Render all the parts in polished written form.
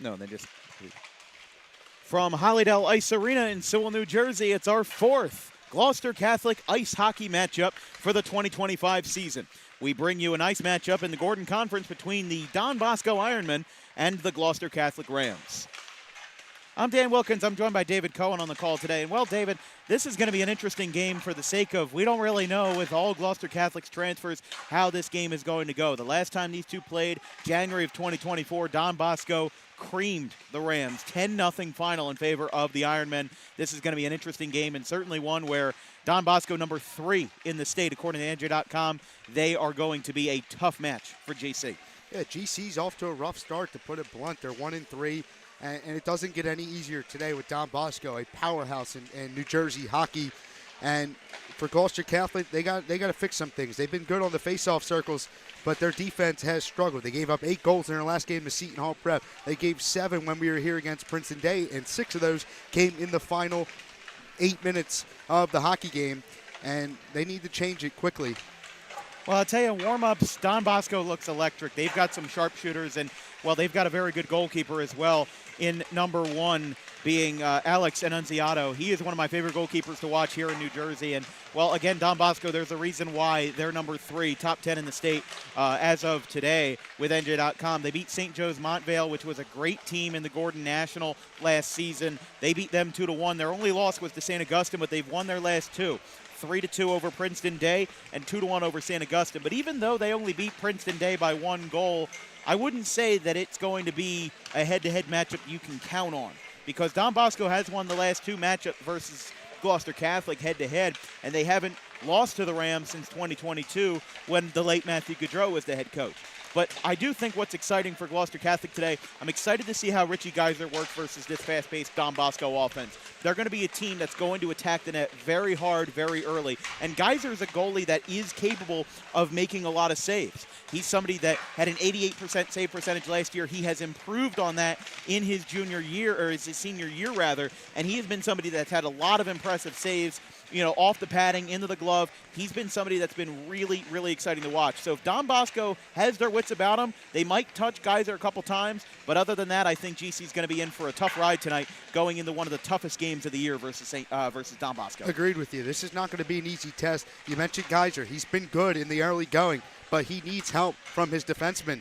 No, they just. From Hollydale Ice Arena in Sewell, New Jersey, it's our fourth Gloucester Catholic ice hockey matchup for the 2025 season. We bring you an ice matchup in the Gordon Conference between the Don Bosco Ironmen and the Gloucester Catholic Rams. I'm Dan Wilkins. I'm joined by David Cohen on the call today. And, well, David, this is going to be an interesting game for the sake of we don't really know with all Gloucester Catholic's transfers how this game is going to go. The last time these two played, January of 2024, Don Bosco creamed the Rams, 10-0 final in favor of the Ironmen. This is going to be an interesting game and certainly one where Don Bosco, number 3 in the state, according to NJ.com, they are going to be a tough match for GC. Yeah, GC's off to a rough start, to put it blunt. They're 1-3. And it doesn't get any easier today with Don Bosco, a powerhouse in New Jersey hockey. And for Gloucester Catholic, they got to fix some things. They've been good on the face-off circles, but their defense has struggled. They gave up 8 goals in their last game to Seton Hall Prep. They gave 7 when we were here against Princeton Day, and 6 of those came in the final 8 minutes of the hockey game, and they need to change it quickly. Well, I'll tell you, warm-ups, Don Bosco looks electric. They've got some sharpshooters, and, well, they've got a very good goalkeeper as well in number 1 being Alex Annunziato. He is one of my favorite goalkeepers to watch here in New Jersey. And, well, again, Don Bosco, there's a reason why they're number 3, top 10 in the state as of today with NJ.com. They beat St. Joe's Montvale, which was a great team in the Gordon National last season. They beat them 2-1. Their only loss was to St. Augustine, but they've won their last 2. 3-2 over Princeton Day and 2-1 over St. Augustine. But even though they only beat Princeton Day by 1 goal, I wouldn't say that it's going to be a head-to-head matchup you can count on, because Don Bosco has won the last 2 matchups versus Gloucester Catholic head-to-head, and they haven't lost to the Rams since 2022 when the late Matthew Gaudreau was the head coach. But I do think what's exciting for Gloucester Catholic today, I'm excited to see how Richie Geiser works versus this fast-paced Don Bosco offense. They're going to be a team that's going to attack the net very hard, very early. And Geiser is a goalie that is capable of making a lot of saves. He's somebody that had an 88% save percentage last year. He has improved on that in his junior year, or his senior year rather, and he has been somebody that's had a lot of impressive saves, you know, off the padding, into the glove. He's been somebody that's been really, really exciting to watch. So if Don Bosco has their wits about him, they might touch Geiser a couple times. But other than that, I think GC's going to be in for a tough ride tonight, going into one of the toughest games of the year versus Don Bosco. Agreed with you. This is not going to be an easy test. You mentioned Geiser. He's been good in the early going, but he needs help from his defensemen.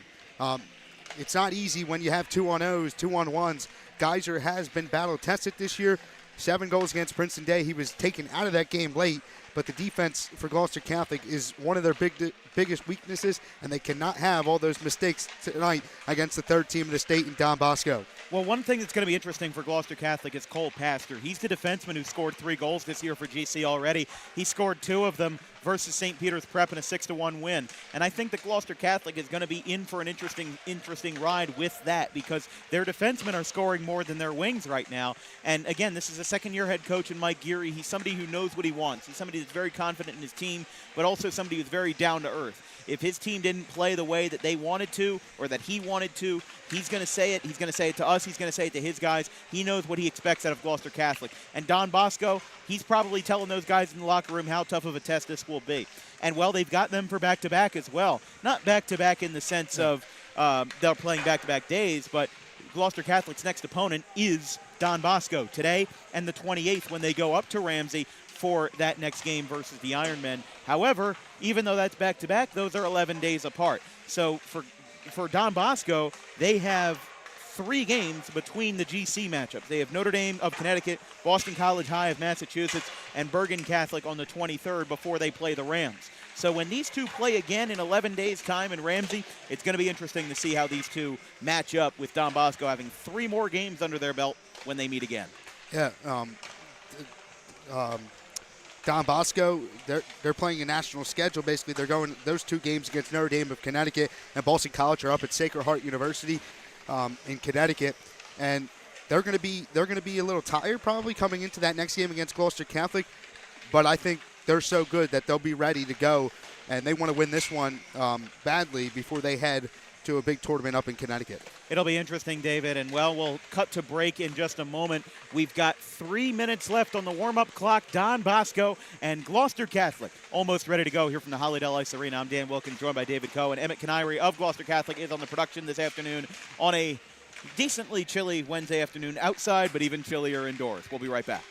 It's not easy when you have 2-on-0s, 2-on-1s. Geiser has been battle-tested this year. 7 goals against Princeton Day. He was taken out of that game late, but the defense for Gloucester Catholic is one of their biggest weaknesses, and they cannot have all those mistakes tonight against the 3rd team in the state in Don Bosco. Well, one thing that's going to be interesting for Gloucester Catholic is Cole Pastor. He's the defenseman who scored 3 goals this year for GC already. He scored 2 of them versus St. Peter's Prep in a 6-1 win. And I think that Gloucester Catholic is going to be in for an interesting ride with that, because their defensemen are scoring more than their wings right now. And again, this is a second-year head coach in Mike Geary. He's somebody who knows what he wants. He's somebody that's very confident in his team, but also somebody who's very down to earth. If his team didn't play the way that they wanted to or that he wanted to, he's going to say it. He's going to say it to us. He's going to say it to his guys. He knows what he expects out of Gloucester Catholic. And Don Bosco, he's probably telling those guys in the locker room how tough of a test this will be. And, well, they've got them for back-to-back as well. Not back-to-back in the sense of they're playing back-to-back days, but Gloucester Catholic's next opponent is Don Bosco today and the 28th when they go up to Ramsey for that next game versus the Ironmen. However, even though that's back-to-back, those are 11 days apart. So for Don Bosco, they have 3 games between the GC matchups. They have Notre Dame of Connecticut, Boston College High of Massachusetts, and Bergen Catholic on the 23rd before they play the Rams. So when these two play again in 11 days' time in Ramsey, it's going to be interesting to see how these two match up, with Don Bosco having 3 more games under their belt when they meet again. Yeah, Don Bosco, they're playing a national schedule. Basically, they're going those 2 games against Notre Dame of Connecticut and Boston College are up at Sacred Heart University in Connecticut, and they're going to be a little tired probably coming into that next game against Gloucester Catholic. But I think they're so good that they'll be ready to go, and they want to win this one badly before they head to a big tournament up in Connecticut. It'll be interesting, David, and, well, we'll cut to break in just a moment. We've got 3 minutes left on the warm-up clock. Don Bosco and Gloucester Catholic almost ready to go here from the Hollydale Ice Arena. I'm Dan Wilkins, joined by David Cohen. Emmett Canary of Gloucester Catholic is on the production this afternoon on a decently chilly Wednesday afternoon outside, but even chillier indoors. We'll be right back.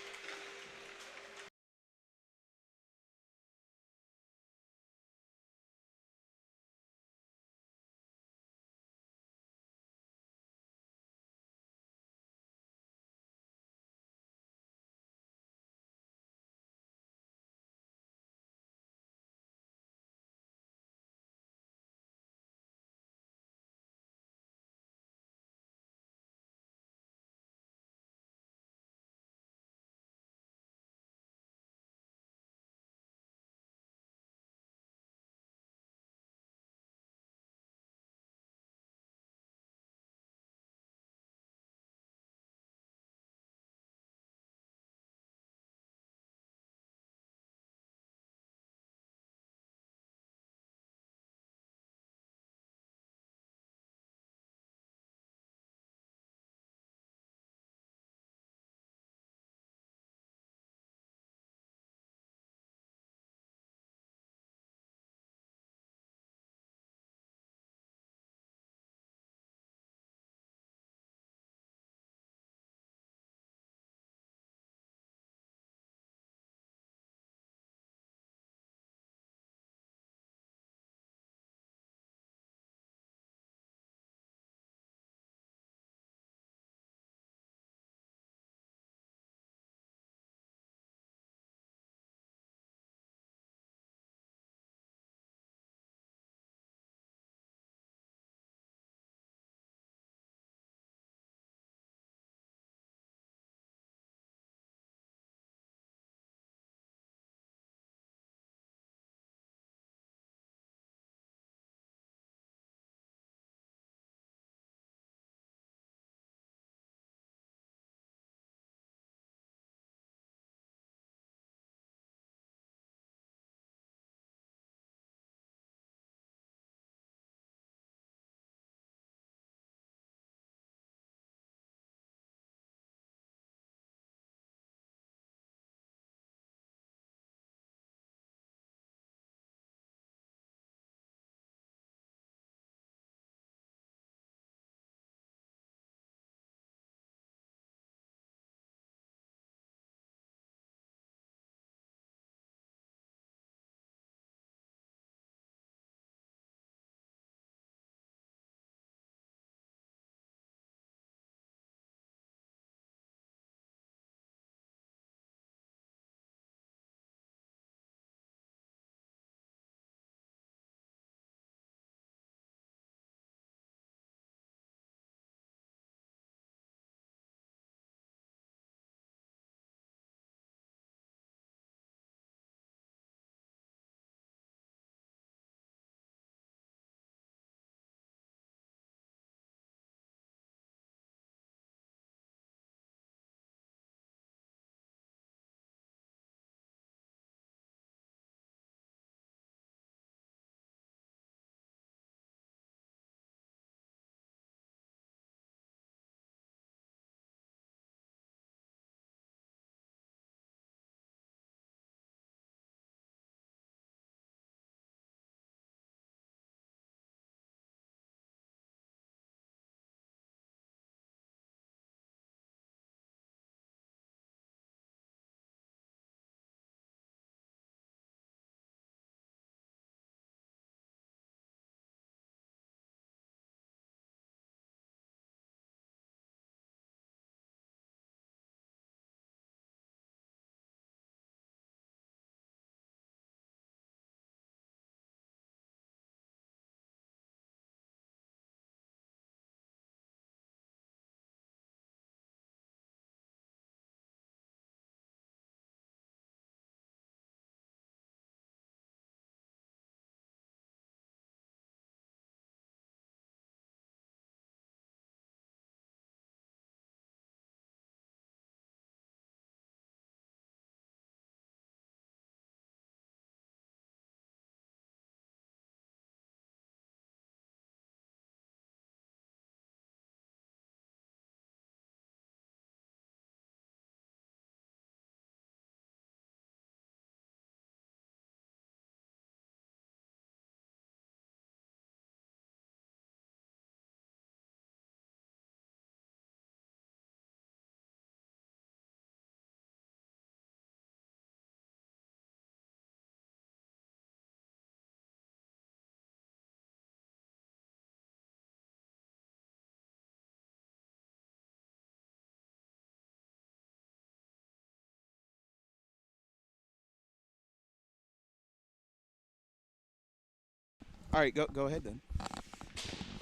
All right, go ahead then.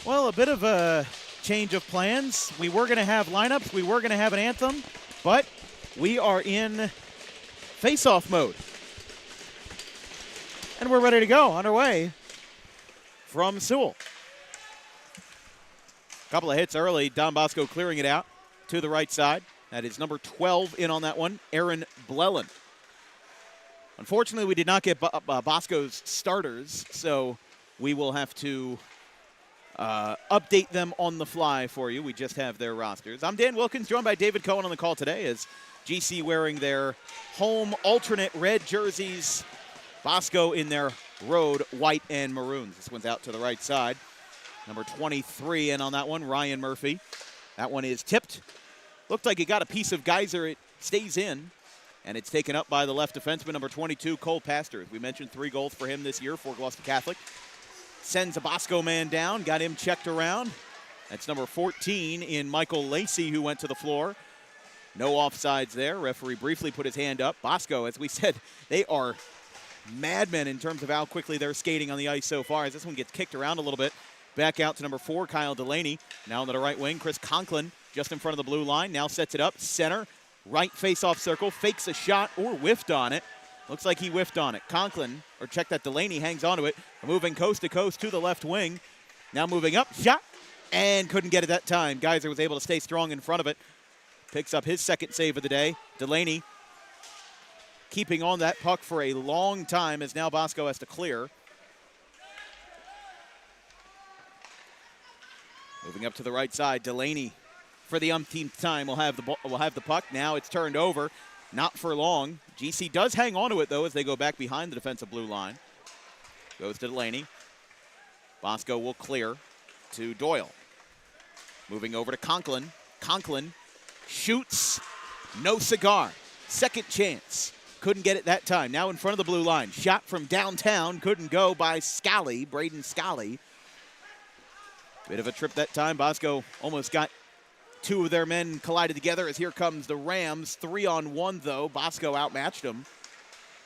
Well, a bit of a change of plans. We were going to have lineups. We were going to have an anthem, but we are in face-off mode. And we're ready to go, on our way from Sewell. Couple of hits early. Don Bosco clearing it out to the right side. That is number 12 in on that one, Aaron Blellen. Unfortunately, we did not get Bosco's starters, so we will have to update them on the fly for you. We just have their rosters. I'm Dan Wilkins, joined by David Cohen on the call today as GC wearing their home alternate red jerseys. Bosco in their road white and maroons. This one's out to the right side. Number 23 in on that one, Ryan Murphy. That one is tipped. Looked like it got a piece of Geyser. It stays in, and it's taken up by the left defenseman, number 22, Cole Pastor. We mentioned 3 goals for him this year for Gloucester Catholic. Sends a Bosco man down, got him checked around. That's number 14 in Michael Lacey, who went to the floor. No offsides there. Referee briefly put his hand up. Bosco, as we said, they are madmen in terms of how quickly they're skating on the ice so far, as this one gets kicked around a little bit. Back out to number 4, Kyle Delaney. Now on the right wing, Chris Conklin just in front of the blue line. Now sets it up, center, right face-off circle, fakes a shot or whiffed on it. Looks like he whiffed on it. Conklin, or check that, Delaney hangs onto it. Moving coast to coast to the left wing. Now moving up, shot, and couldn't get it that time. Geyser was able to stay strong in front of it. Picks up his second save of the day. Delaney keeping on that puck for a long time as now Bosco has to clear. Moving up to the right side, Delaney for the umpteenth time will have the puck. Now it's turned over, not for long. GC does hang on to it though as they go back behind the defensive blue line. Goes to Delaney. Bosco will clear to Doyle. Moving over to Conklin. Conklin shoots, no cigar. Second chance. Couldn't get it that time. Now in front of the blue line. Shot from downtown. Couldn't go by Scally, Braden Scally. Bit of a trip that time. Bosco almost got 2 of their men collided together as here comes the Rams. 3-on-1 though. Bosco outmatched them.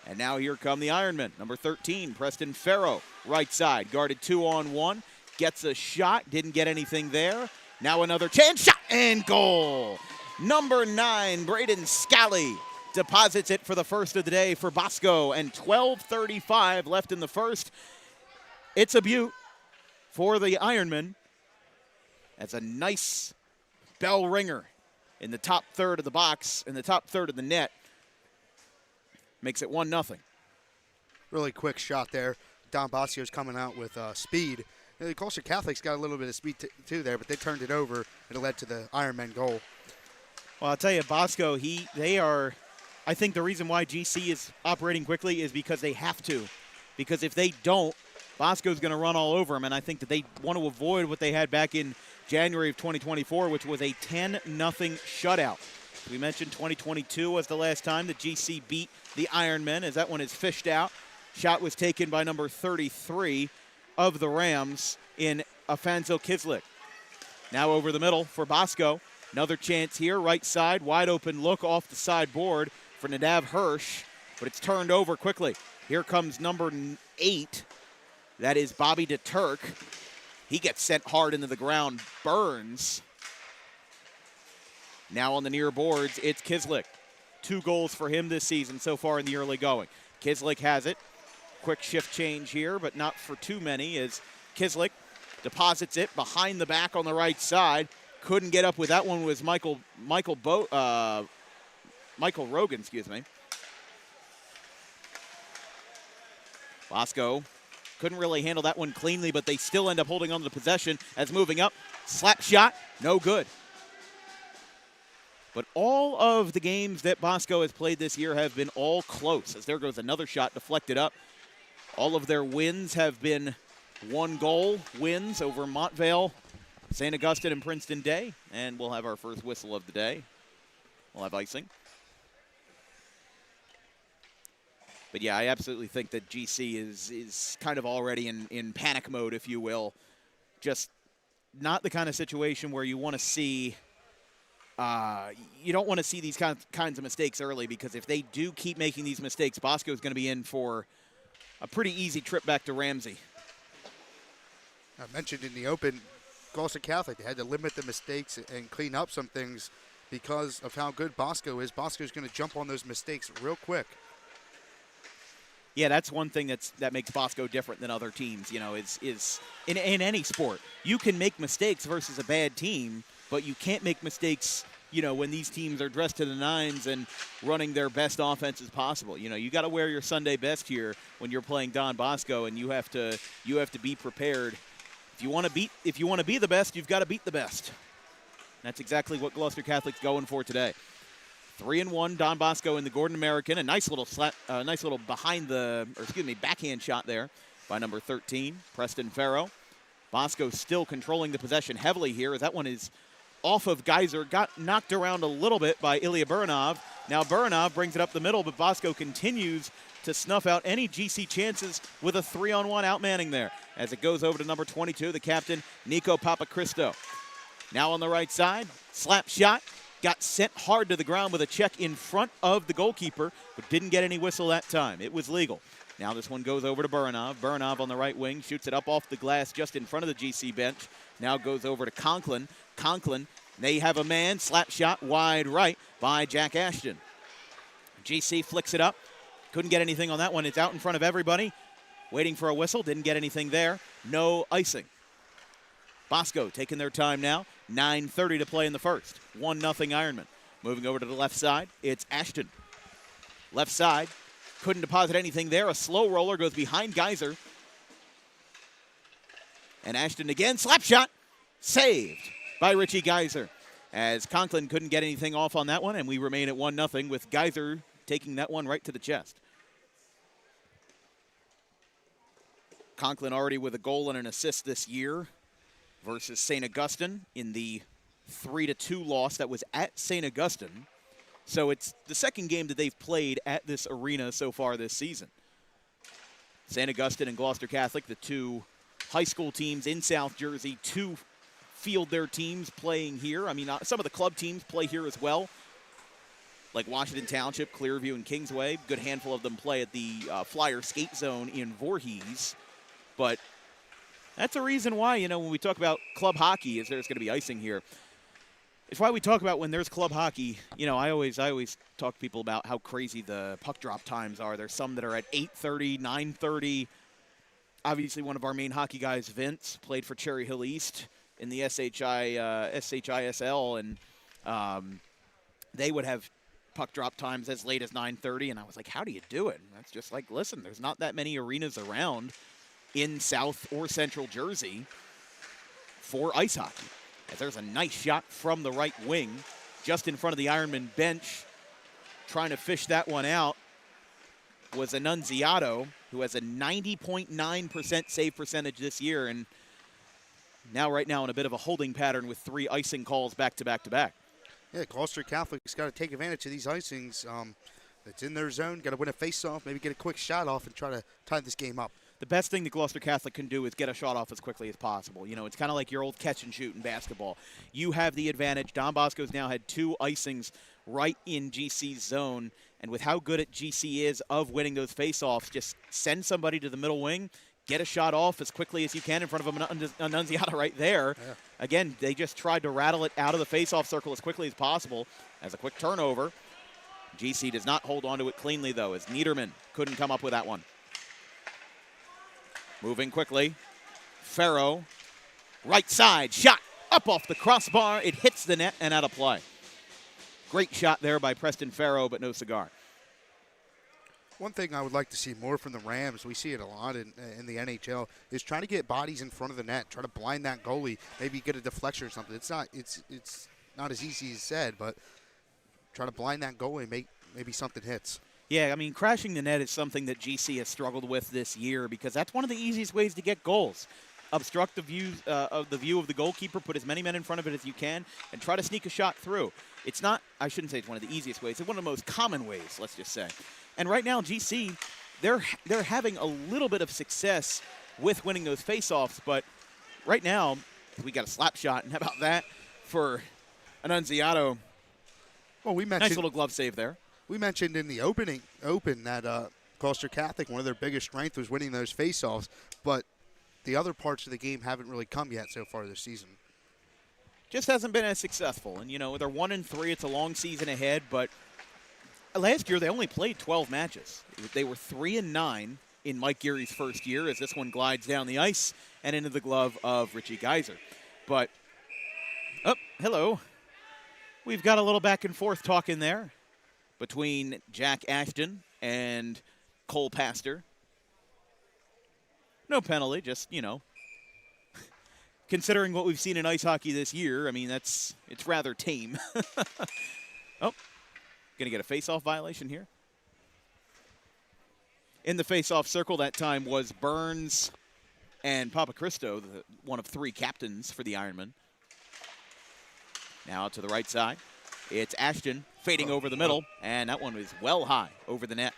And now here come the Ironmen. Number 13, Preston Farrow, right side. Guarded 2-on-1. Gets a shot. Didn't get anything there. Now another chance. Shot and goal. Number 9, Braden Scally deposits it for the first of the day for Bosco. And 12:35 left in the first. It's a beaut for the Ironmen. That's a nice bell ringer in the top third of the box, in the top third of the net. Makes it 1-0. Really quick shot there. Don Bosco's coming out with speed. The Gloucester Catholics got a little bit of speed too there, but they turned it over, and it led to the Ironmen goal. Well, I'll tell you, Bosco, they are, I think the reason why GC is operating quickly is because they have to. Because if they don't, Bosco's going to run all over them, and I think that they want to avoid what they had back in January of 2024, which was a 10-0 shutout. We mentioned 2022 was the last time that GC beat the Ironmen, as that one is fished out. Shot was taken by number 33 of the Rams in Afanzo Kislik. Now over the middle for Bosco. Another chance here, right side, wide open look off the sideboard for Nadav Hirsch, but it's turned over quickly. Here comes number 8. That is Bobby DeTurk. He gets sent hard into the ground, burns. Now on the near boards, it's Kislik. 2 goals for him this season so far in the early going. Kislik has it. Quick shift change here, but not for too many, as Kislik deposits it behind the back on the right side. Couldn't get up with that one was Michael Rogan, excuse me. Bosco couldn't really handle that one cleanly, but they still end up holding on to the possession as moving up. Slap shot, no good. But all of the games that Bosco has played this year have been all close, as there goes another shot deflected up. All of their wins have been 1-goal wins over Montvale, St. Augustine, and Princeton Day. And we'll have our first whistle of the day. We'll have icing. But yeah, I absolutely think that GC is kind of already in panic mode, if you will. Just not the kind of situation where you want to see, you don't want to see these kinds of mistakes early, because if they do keep making these mistakes, Bosco is going to be in for a pretty easy trip back to Ramsey. I mentioned in the open, Gloucester Catholic, they had to limit the mistakes and clean up some things because of how good Bosco is. Bosco's going to jump on those mistakes real quick. Yeah, that's one thing that makes Bosco different than other teams, is in any sport. You can make mistakes versus a bad team, but you can't make mistakes, when these teams are dressed to the nines and running their best offense as possible. You got to wear your Sunday best here when you're playing Don Bosco, and you have to be prepared. If you want to be the best, you've got to beat the best. That's exactly what Gloucester Catholic's going for today. 3-1, Don Bosco in the Gordon American. A nice little backhand shot there by number 13, Preston Farrow. Bosco still controlling the possession heavily here as that one is off of Geyser. Got knocked around a little bit by Ilya Burinov. Now Burinov brings it up the middle, but Bosco continues to snuff out any GC chances with a 3-on-1 outmanning there. As it goes over to number 22, the captain, Nico Papachristo. Now on the right side, slap shot. Got sent hard to the ground with a check in front of the goalkeeper, but didn't get any whistle that time. It was legal. Now this one goes over to Burinov. Burinov on the right wing, shoots it up off the glass just in front of the GC bench. Now goes over to Conklin. Conklin, they have a man, slap shot wide right by Jack Ashton. GC flicks it up. Couldn't get anything on that one. It's out in front of everybody. Waiting for a whistle, didn't get anything there. No icing. Bosco taking their time now. 9:30 to play in the first. 1-0 Ironmen. Moving over to the left side, it's Ashton. Left side, couldn't deposit anything there. A slow roller goes behind Geyser. And Ashton again, slap shot, saved by Richie Geyser. As Conklin couldn't get anything off on that one, and we remain at 1-0 with Geyser taking that one right to the chest. Conklin already with a goal and an assist this year versus St. Augustine in the 3-2 loss that was at St. Augustine. So it's the second game that they've played at this arena so far this season. St. Augustine and Gloucester Catholic, the two high school teams in South Jersey, to field their teams playing here. I mean, some of the club teams play here as well, like Washington Township, Clearview, and Kingsway. Good handful of them play at the Flyer Skate Zone in Voorhees. But that's a reason why, when we talk about club hockey, is there's going to be icing here. It's why we talk about when there's club hockey. I always talk to people about how crazy the puck drop times are. There's some that are at 8:30, 9:30. Obviously, one of our main hockey guys, Vince, played for Cherry Hill East in the SHISL, and they would have puck drop times as late as 9:30. And I was like, how do you do it? And that's just like, listen, there's not that many arenas around in South or Central Jersey for ice hockey. As there's a nice shot from the right wing just in front of the Ironman bench. Trying to fish that one out was Annunziato, who has a 90.9% save percentage this year, and right now in a bit of a holding pattern with 3 icing calls back to back to back. Yeah, Gloucester Catholic's got to take advantage of these icings. It's in their zone, got to win a face-off, maybe get a quick shot off and try to tie this game up. The best thing that Gloucester Catholic can do is get a shot off as quickly as possible. It's kind of like your old catch and shoot in basketball. You have the advantage. Don Bosco's now had 2 icings right in GC's zone, and with how good at GC is of winning those face-offs, just send somebody to the middle wing, get a shot off as quickly as you can in front of Annunziata right there. Yeah. Again, they just tried to rattle it out of the face-off circle as quickly as possible as a quick turnover. GC does not hold on to it cleanly, though, as Niederman couldn't come up with that one. Moving quickly, Farrow, right side, shot up off the crossbar. It hits the net and out of play. Great shot there by Preston Farrow, but no cigar. One thing I would like to see more from the Rams, we see it a lot in the NHL, is trying to get bodies in front of the net, try to blind that goalie, maybe get a deflection or something. It's not as easy as said, but try to blind that goalie, maybe something hits. Yeah, I mean, crashing the net is something that GC has struggled with this year because that's one of the easiest ways to get goals. Obstruct the view of the goalkeeper, put as many men in front of it as you can, and try to sneak a shot through. It's not, I shouldn't say it's one of the easiest ways, it's one of the most common ways, let's just say. And right now, GC, they're having a little bit of success with winning those face-offs, but right now, we got a slap shot, and how about that for Annunziato? Well, we mentioned nice little glove save there. We mentioned in the open that Gloucester Catholic, one of their biggest strengths was winning those face-offs, but the other parts of the game haven't really come yet so far this season. Just hasn't been as successful. And, they're 1-3. It's a long season ahead, but last year they only played 12 matches. They were 3-9 in Mike Geary's first year as this one glides down the ice and into the glove of Richie Geyser. But, hello. We've got a little back and forth talking there between Jack Ashton and Cole Pastor. No penalty, just, considering what we've seen in ice hockey this year, I mean, it's rather tame. Going to get a face-off violation here. In the face-off circle that time was Burns and Papacristo, one of 3 captains for the Ironmen. Now to the right side. It's Ashton fading over the middle, and that one was well high over the net.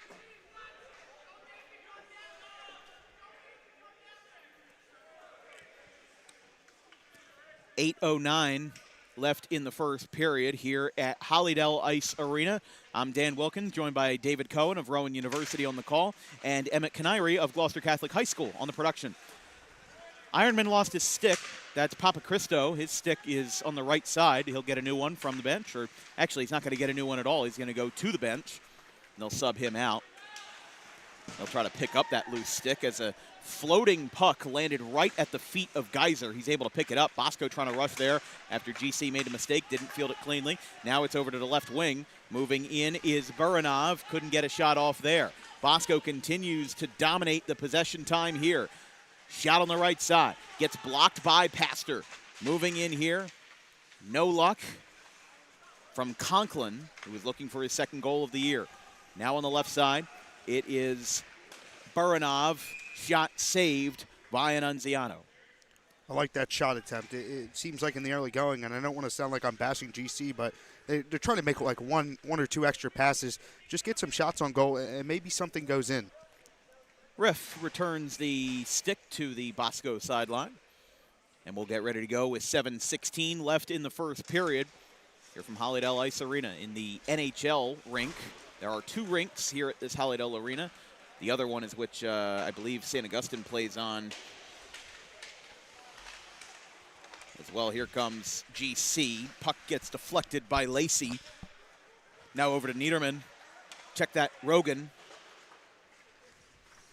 .809 left in the first period here at Hollydale Ice Arena. I'm Dan Wilkins, joined by David Cohen of Rowan University on the call, and Emmett Canary of Gloucester Catholic High School on the production. Ironman lost his stick. That's Papacristo. His stick is on the right side. He'll get a new one from the bench, or actually he's not going to get a new one at all. He's going to go to the bench, and they'll sub him out. They'll try to pick up that loose stick as a floating puck landed right at the feet of Geyser. He's able to pick it up. Bosco trying to rush there after GC made a mistake, didn't field it cleanly. Now it's over to the left wing. Moving in is Buranov. Couldn't get a shot off there. Bosco continues to dominate the possession time here. Shot on the right side. Gets blocked by Pastor. Moving in here. No luck from Conklin, who was looking for his second goal of the year. Now on the left side, it is Buranov. Shot saved by Annunziano. I like that shot attempt. It seems like in the early going, and I don't want to sound like I'm bashing GC, but they're trying to make like one or two extra passes. Just get some shots on goal, and maybe something goes in. Riff returns the stick to the Bosco sideline. And we'll get ready to go with 7:16 left in the first period. Here from Hollydale Ice Arena in the NHL rink. There are 2 rinks here at this Hollydale Arena. The other one is which I believe St. Augustine plays on as well. Here comes GC. Puck gets deflected by Lacey. Now over to Niederman. Check that, Rogan.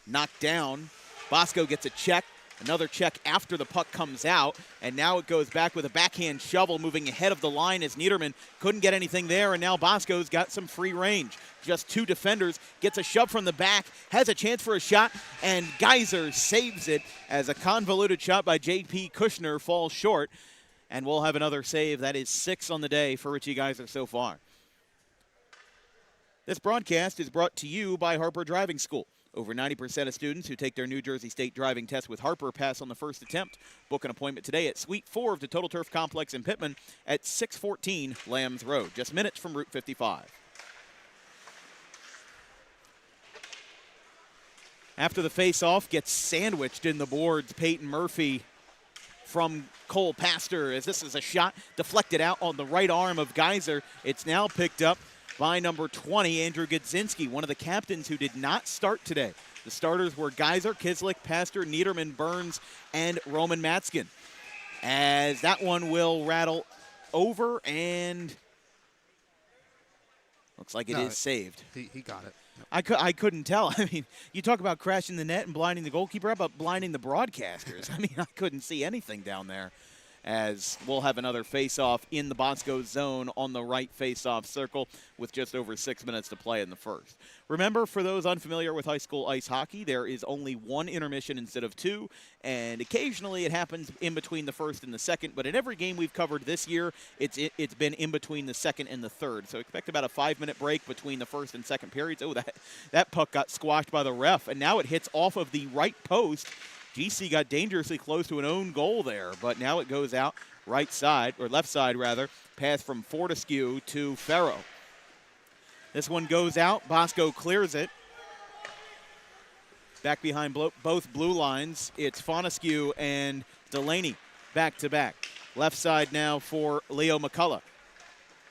Knocked down. Bosco gets a check. Another check after the puck comes out, and now it goes back with a backhand shovel moving ahead of the line as Niederman couldn't get anything there, and now Bosco's got some free range. Just 2 defenders, gets a shove from the back, has a chance for a shot, and Geyser saves it as a convoluted shot by J.P. Kushner falls short, and we'll have another save. That is 6 on the day for Richie Geyser so far. This broadcast is brought to you by Harper Driving School. Over 90% of students who take their New Jersey State driving test with Harper pass on the first attempt. Book an appointment today at Suite 4 of the Total Turf Complex in Pittman at 614 Lambs Road, just minutes from Route 55. After the face-off, gets sandwiched in the boards. Peyton Murphy from Cole Pastor, as this is a shot deflected out on the right arm of Geyser. It's now picked up by number 20, Andrew Gudzinski, one of the captains who did not start today. The starters were Geyser, Kislik, Pastor, Niederman, Burns, and Roman Matzkin. As that one will rattle over, and looks like it is saved. He got it. I couldn't tell. I mean, you talk about crashing the net and blinding the goalkeeper. How about blinding the broadcasters? I mean, I couldn't see anything down there. As we'll have another face-off in the Bosco zone on the right face-off circle with just over 6 minutes to play in the first. Remember, for those unfamiliar with high school ice hockey, there is only 1 intermission instead of 2, and occasionally it happens in between the first and the second, but in every game we've covered this year, it's been in between the second and the third. So expect about a 5-minute break between the first and second periods. Oh, that puck got squashed by the ref, and now it hits off of the right post. GC got dangerously close to an own goal there, but now it goes out right side, or left side rather, pass from Fortescue to Farrow. This one goes out. Bosco clears it. Back behind both blue lines, it's Fortescue and Delaney back to back. Left side now for Leo McCullough.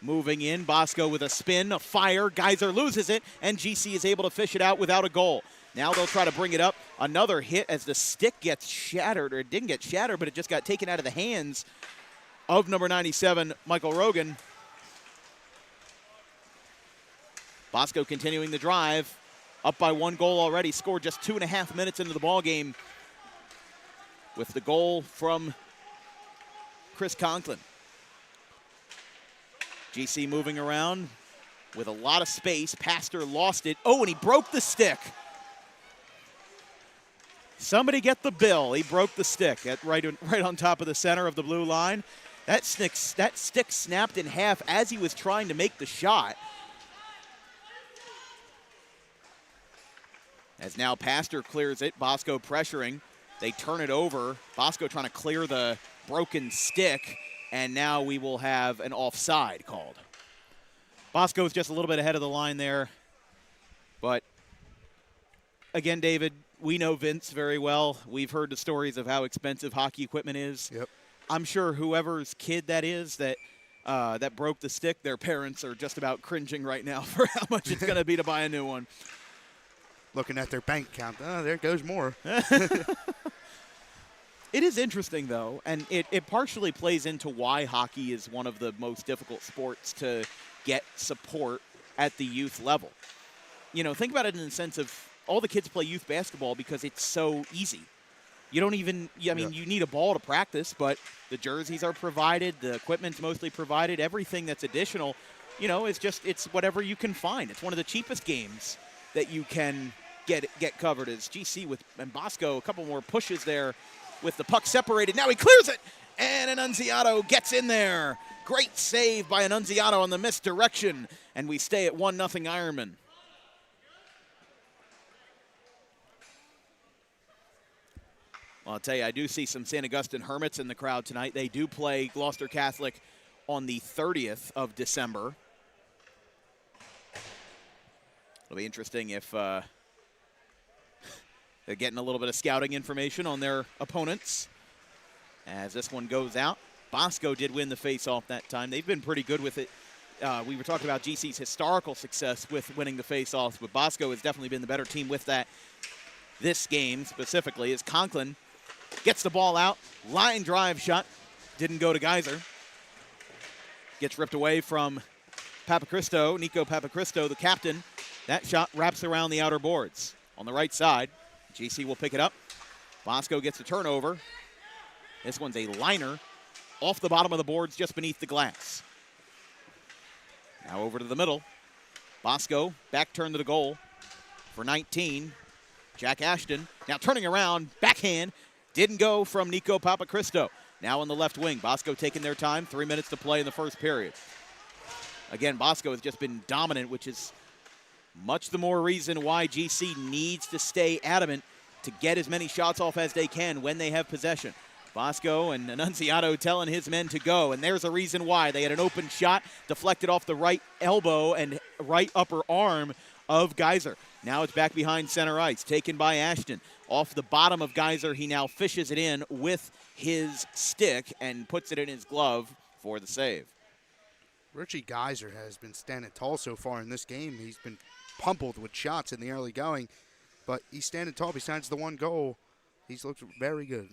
Moving in, Bosco with a spin, a fire. Geyser loses it, and GC is able to fish it out without a goal. Now they'll try to bring it up another hit as the stick gets shattered, or it didn't get shattered, but it just got taken out of the hands of number 97, Michael Rogan. Bosco continuing the drive, up by 1 goal already, scored just 2.5 minutes into the ball game with the goal from Chris Conklin. GC moving around with a lot of space. Pastor lost it. Oh, and he broke the stick. Somebody get the bill. He broke the stick at right on top of the center of the blue line. That stick snapped in half as he was trying to make the shot. As now Pastor clears it, Bosco pressuring. They turn it over. Bosco trying to clear the broken stick, and now we will have an offside called. Bosco is just a little bit ahead of the line there. But again, David, we know Vince very well. We've heard the stories of how expensive hockey equipment is. Yep. I'm sure whoever's kid that is that broke the stick, their parents are just about cringing right now for how much it's going to be to buy a new one. Looking at their bank account, oh, there goes more. It is interesting, though, and it partially plays into why hockey is one of the most difficult sports to get support at the youth level. You know, think about it in the sense of all the kids play youth basketball because it's so easy. You don't even, I mean, you need a ball to practice, but the jerseys are provided, the equipment's mostly provided, everything that's additional, you know, it's whatever you can find. It's one of the cheapest games that you can get covered. As GC and Bosco, a couple more pushes there with the puck separated. Now he clears it, and Annunziato gets in there. Great save by Annunziato on the misdirection, and we stay at 1-0 Ironmen. Well, I'll tell you, I do see some St. Augustine Hermits in the crowd tonight. They do play Gloucester Catholic on the 30th of December. It'll be interesting if they're getting a little bit of scouting information on their opponents. As this one goes out, Bosco did win the face-off that time. They've been pretty good with it. We were talking about GC's historical success with winning the face-offs, but Bosco has definitely been the better team with that. This game specifically as Conklin gets the ball out. Line drive shot. Didn't go to Geyser. Gets ripped away from Papachristo, Nico Papachristo, the captain. That shot wraps around the outer boards. On the right side, GC will pick it up. Bosco gets a turnover. This one's a liner off the bottom of the boards just beneath the glass. Now over to the middle. Bosco back turn to the goal for 19. Jack Ashton now turning around, backhand. Didn't go from Nico Papachristo. Now on the left wing, Bosco taking their time. 3 minutes to play in the first period. Again, Bosco has just been dominant, which is much the more reason why GC needs to stay adamant to get as many shots off as they can when they have possession. Bosco and Annunziato telling his men to go, and there's a reason why. They had an open shot, deflected off the right elbow and right upper arm of Geyser. Now it's back behind center ice, taken by Ashton. Off the bottom of Geyser, he now fishes it in with his stick and puts it in his glove for the save. Richie Geyser has been standing tall so far in this game. He's been pummeled with shots in the early going, but he's standing tall. Besides the one goal, he's looked very good.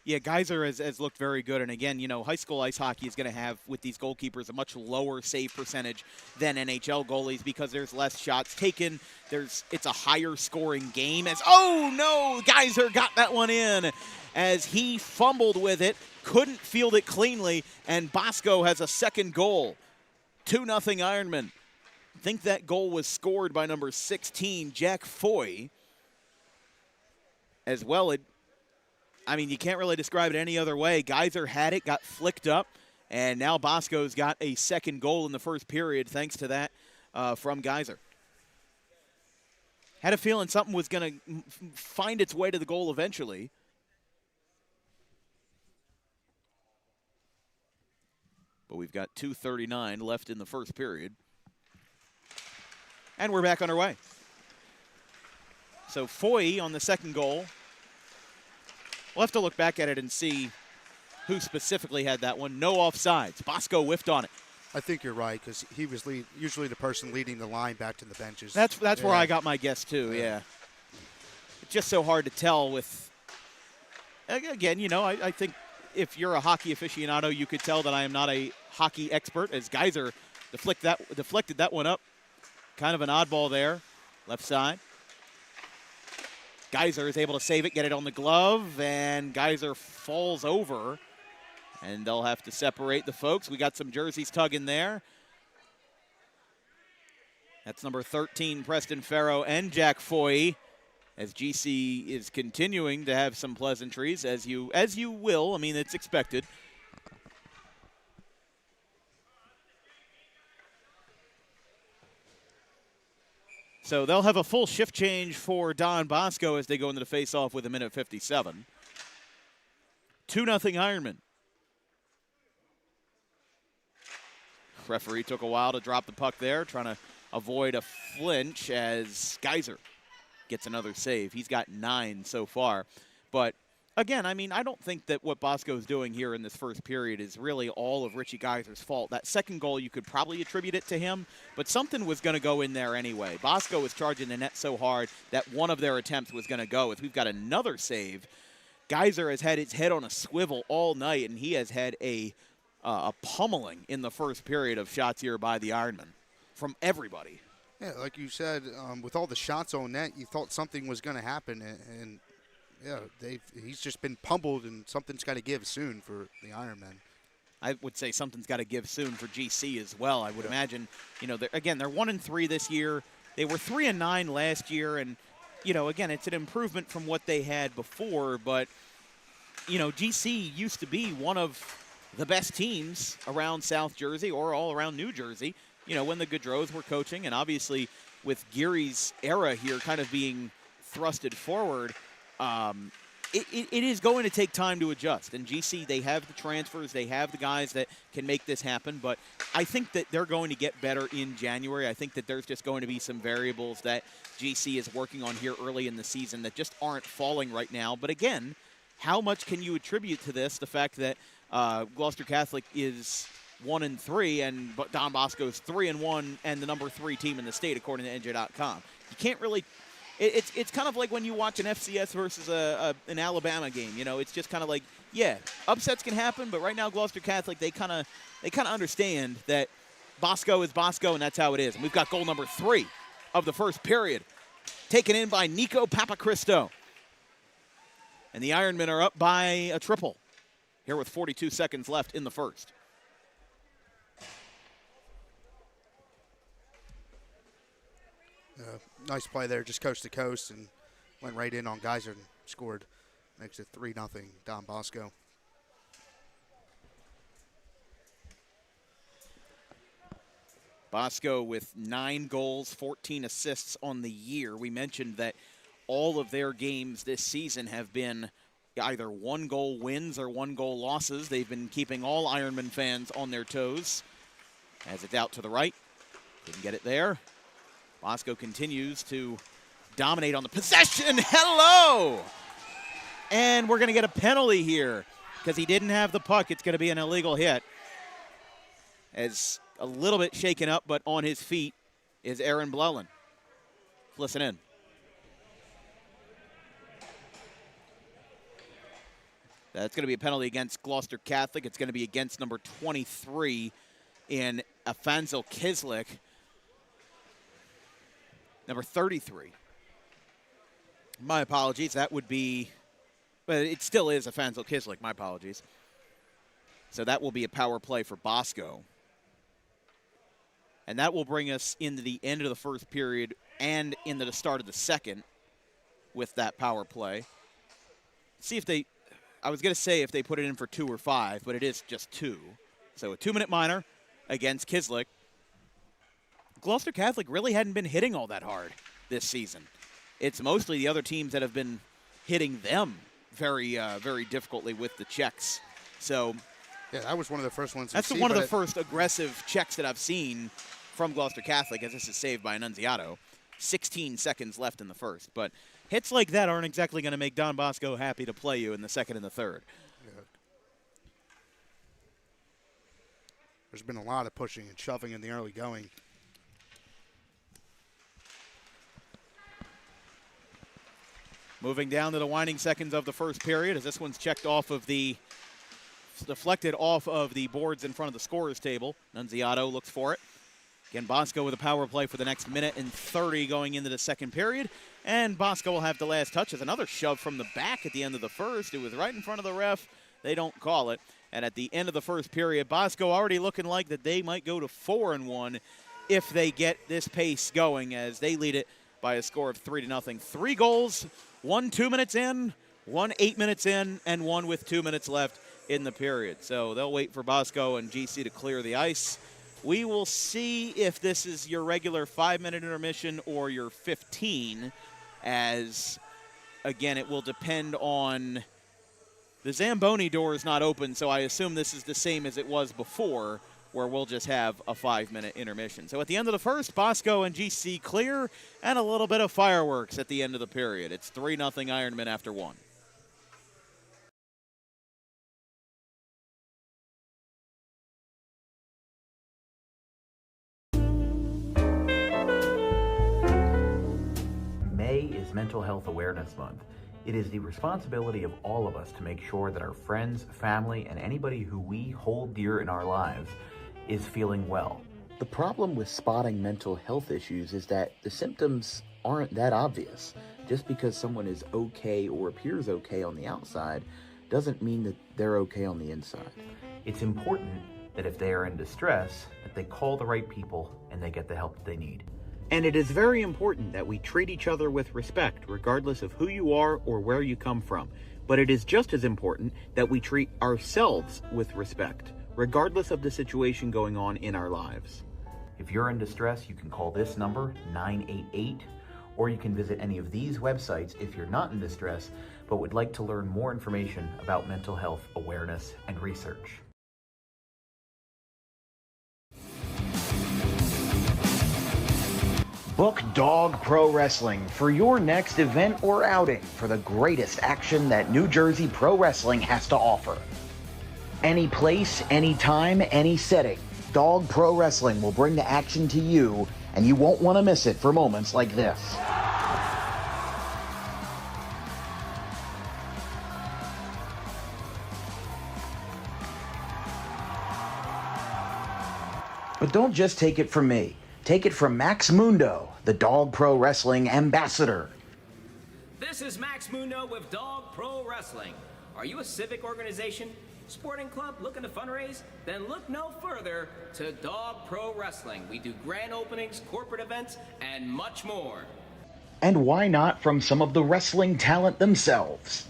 Yeah, Geyser has looked very good. And again, you know, high school ice hockey is going to have, with these goalkeepers, a much lower save percentage than NHL goalies because there's less shots taken. It's a higher scoring game. Oh no, Geyser got that one in as he fumbled with it, couldn't field it cleanly, and Bosco has a second goal. 2-0 Ironmen. I think that goal was scored by number 16, Jack Foy. As well, you can't really describe it any other way. Geyser had it, got flicked up, and now Bosco's got a second goal in the first period thanks to that from Geyser. Had a feeling something was going to find its way to the goal eventually. But we've got 2:39 left in the first period. And we're back underway. So Foy on the second goal. We'll have to look back at it and see who specifically had that one. No offsides. Bosco whiffed on it. I think you're right because he was usually the person leading the line back to the benches. That's where I got my guess too. Yeah. it's just so hard to tell with, again, I think if you're a hockey aficionado, you could tell that I am not a hockey expert, as Geyser deflected that one up. Kind of an oddball there, left side. Geyser is able to save it, get it on the glove, and Geyser falls over. And they'll have to separate the folks. We got some jerseys tugging there. That's number 13, Preston Farrow, and Jack Foy, as GC is continuing to have some pleasantries, as you will. I mean, it's expected. So they'll have a full shift change for Don Bosco as they go into the face-off with 1:57. 2-0 Ironmen. Referee took a while to drop the puck there, trying to avoid a flinch as Geyser gets another save. He's got 9 so far. But again, I mean, I don't think that what Bosco's doing here in this first period is really all of Richie Geyser's fault. That second goal, you could probably attribute it to him, but something was going to go in there anyway. Bosco was charging the net so hard that one of their attempts was going to go. As we've got another save, Geyser has had his head on a swivel all night, and he has had a pummeling in the first period of shots here by the Ironmen from everybody. Yeah, like you said, with all the shots on net, you thought something was going to happen, and yeah, he's just been pummeled, and something's got to give soon for the Ironmen. I would say something's got to give soon for GC as well. I would imagine, they're 1-3 this year. They were 3-9 last year, and, again, it's an improvement from what they had before, but, GC used to be one of the best teams around South Jersey or all around New Jersey, when the Gaudreaus were coaching, and obviously with Geary's era here kind of being thrusted forward, it is going to take time to adjust. And GC, they have the transfers, they have the guys that can make this happen, but I think that they're going to get better in January. I think that there's just going to be some variables that GC is working on here early in the season that just aren't falling right now. But again, how much can you attribute to this, the fact that Gloucester Catholic is 1-3 and Don Bosco's 3-1 and the number 3 team in the state, according to NJ.com? You can't really. It's kind of like when you watch an FCS versus an Alabama game. It's just kind of like, yeah, upsets can happen, but right now Gloucester Catholic, they kind of understand that Bosco is Bosco, and that's how it is. And we've got goal number 3 of the first period, taken in by Nico Papacristo. And the Ironmen are up by a triple here with 42 seconds left in the first. Nice play there, just coast to coast, and went right in on Geyser and scored. Makes it 3-0 Don Bosco. Bosco with 9 goals, 14 assists on the year. We mentioned that all of their games this season have been either 1-goal wins or 1-goal losses. They've been keeping all Ironman fans on their toes. As it's out to the right, didn't get it there. Bosco continues to dominate on the possession. Hello! And we're going to get a penalty here because he didn't have the puck. It's going to be an illegal hit. As a little bit shaken up, but on his feet is Aaron Blelin. Listen in. That's going to be a penalty against Gloucester Catholic. It's going to be against number 23 in Afanzel Kislik. Number 33. My apologies. That would be, but it still is Afanzel Kislik. My apologies. So that will be a power play for Bosco. And that will bring us into the end of the first period and into the start of the second with that power play. See if they, I was going to say if they put it in for 2 or 5, but it is just 2. So a 2-minute minor against Kislik. Gloucester Catholic really hadn't been hitting all that hard this season. It's mostly the other teams that have been hitting them very, very difficultly with the checks. So yeah, that was one of the first ones. That's one of the first aggressive checks that I've seen from Gloucester Catholic, as this is saved by Annunziato. 16 seconds left in the first. But hits like that aren't exactly going to make Don Bosco happy to play you in the second and the third. Yeah. There's been a lot of pushing and shoving in the early going. Moving down to the winding seconds of the first period, as this one's checked off of deflected off of the boards in front of the scorer's table. Nunziato looks for it. Again, Bosco with a power play for the next minute and 30 going into the second period. And Bosco will have the last touch as another shove from the back at the end of the first. It was right in front of the ref. They don't call it. And at the end of the first period, Bosco already looking like that they might go to 4-1 if they get this pace going, as they lead it by a score of 3-0. 3 goals, 1 2 minutes in, 1 8 minutes in, and 1 with 2 minutes left in the period. So they'll wait for Bosco and GC to clear the ice. We will see if this is your regular 5-minute intermission or your 15, as, again, it will depend on the Zamboni door is not open, so I assume this is the same as it was before, where we'll just have a 5-minute intermission. So at the end of the first, Bosco and GC clear, and a little bit of fireworks at the end of the period. It's 3-0 Ironmen after 1. May is Mental Health Awareness Month. It is the responsibility of all of us to make sure that our friends, family, and anybody who we hold dear in our lives is feeling well. The problem with spotting mental health issues is that the symptoms aren't that obvious. Just because someone is okay or appears okay on the outside doesn't mean that they're okay on the inside. It's important that if they are in distress, that they call the right people and they get the help that they need. And it is very important that we treat each other with respect, regardless of who you are or where you come from. But it is just as important that we treat ourselves with respect, regardless of the situation going on in our lives. If you're in distress, you can call this number, 988, or you can visit any of these websites if you're not in distress, but would like to learn more information about mental health awareness and research. Book Dog Pro Wrestling for your next event or outing for the greatest action that New Jersey Pro Wrestling has to offer. Any place, any time, any setting, Dog Pro Wrestling will bring the action to you, and you won't want to miss it for moments like this. But don't just take it from me. Take it from Max Mundo, the Dog Pro Wrestling ambassador. This is Max Mundo with Dog Pro Wrestling. Are you a civic organization, sporting club looking to fundraise? Then look no further to Dog Pro Wrestling. We do grand openings, corporate events, and much more. And why not from some of the wrestling talent themselves?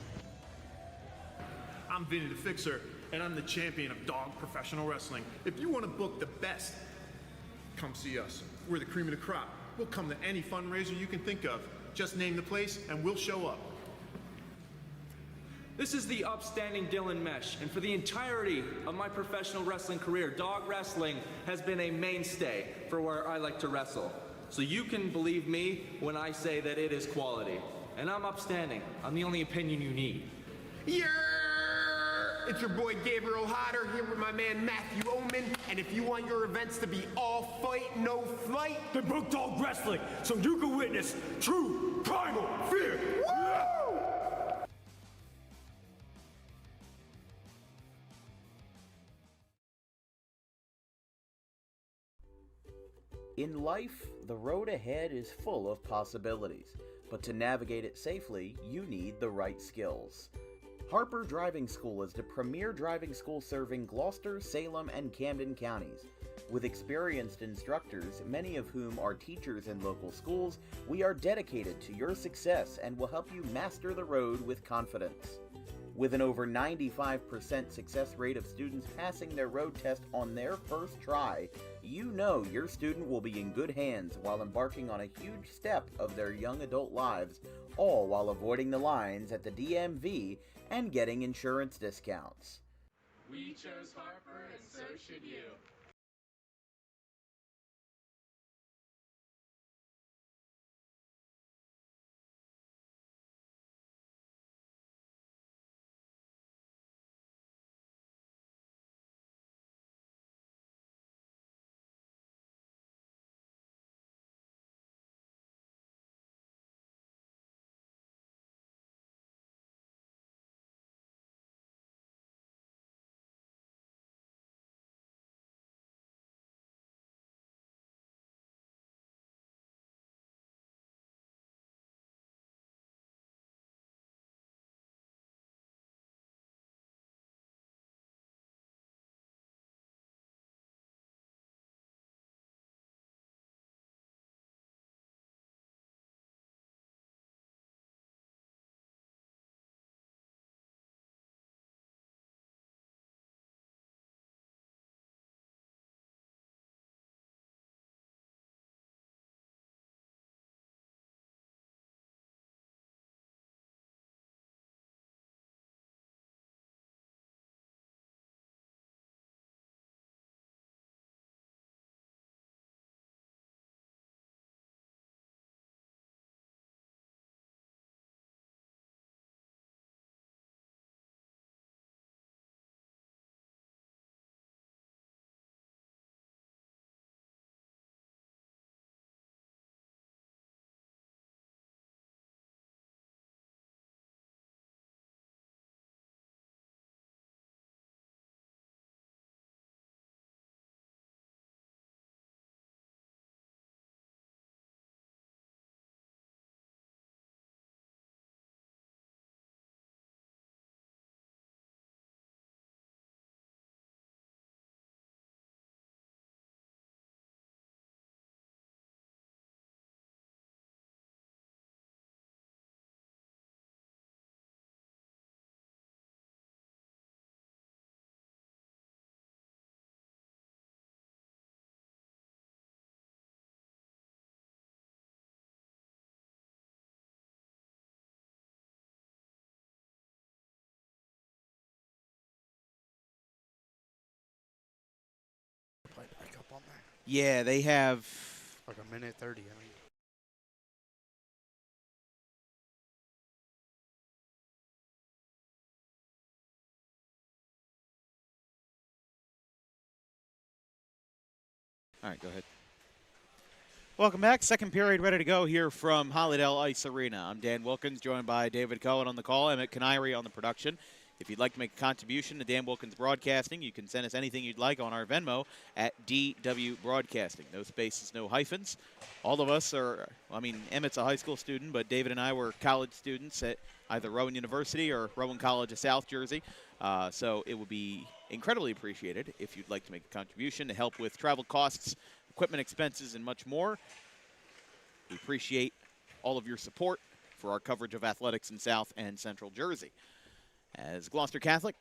I'm Vinny the Fixer, and I'm the champion of Dog Professional Wrestling. If you want to book the best, come see us. We're the cream of the crop. We'll come to any fundraiser you can think of. Just name the place and we'll show up. This is the upstanding Dylan Mesh, and for the entirety of my professional wrestling career, dog wrestling has been a mainstay for where I like to wrestle. So you can believe me when I say that it is quality. And I'm upstanding. I'm the only opinion you need. Yeah! It's your boy Gabriel Hodder here with my man Matthew Oman, and if you want your events to be all fight, no flight, then book Dog Wrestling so you can witness true primal fear. Woo! In life, the road ahead is full of possibilities, but to navigate it safely, you need the right skills. Harper Driving School is the premier driving school serving Gloucester, Salem, and Camden counties. With experienced instructors, many of whom are teachers in local schools, we are dedicated to your success and will help you master the road with confidence. With an over 95% success rate of students passing their road test on their first try, you know your student will be in good hands while embarking on a huge step of their young adult lives, all while avoiding the lines at the DMV and getting insurance discounts. We chose Harper, and so should you. on there. Yeah, they have Like a minute 30, I mean. All right, go ahead. Welcome back. Second period ready to go here from Hollydale Ice Arena. I'm Dan Wilkins, joined by David Cohen on the call, Emmett Canary on the production. If you'd like to make a contribution to Dan Wilkins Broadcasting, you can send us anything you'd like on our Venmo at DW Broadcasting. No spaces, no hyphens. All of us are, I mean, Emmett's a high school student, but David and I were college students at either Rowan University or Rowan College of South Jersey. So it would be incredibly appreciated if you'd like to make a contribution to help with travel costs, equipment expenses, and much more. We appreciate all of your support for our coverage of athletics in South and Central Jersey. As Gloucester Catholic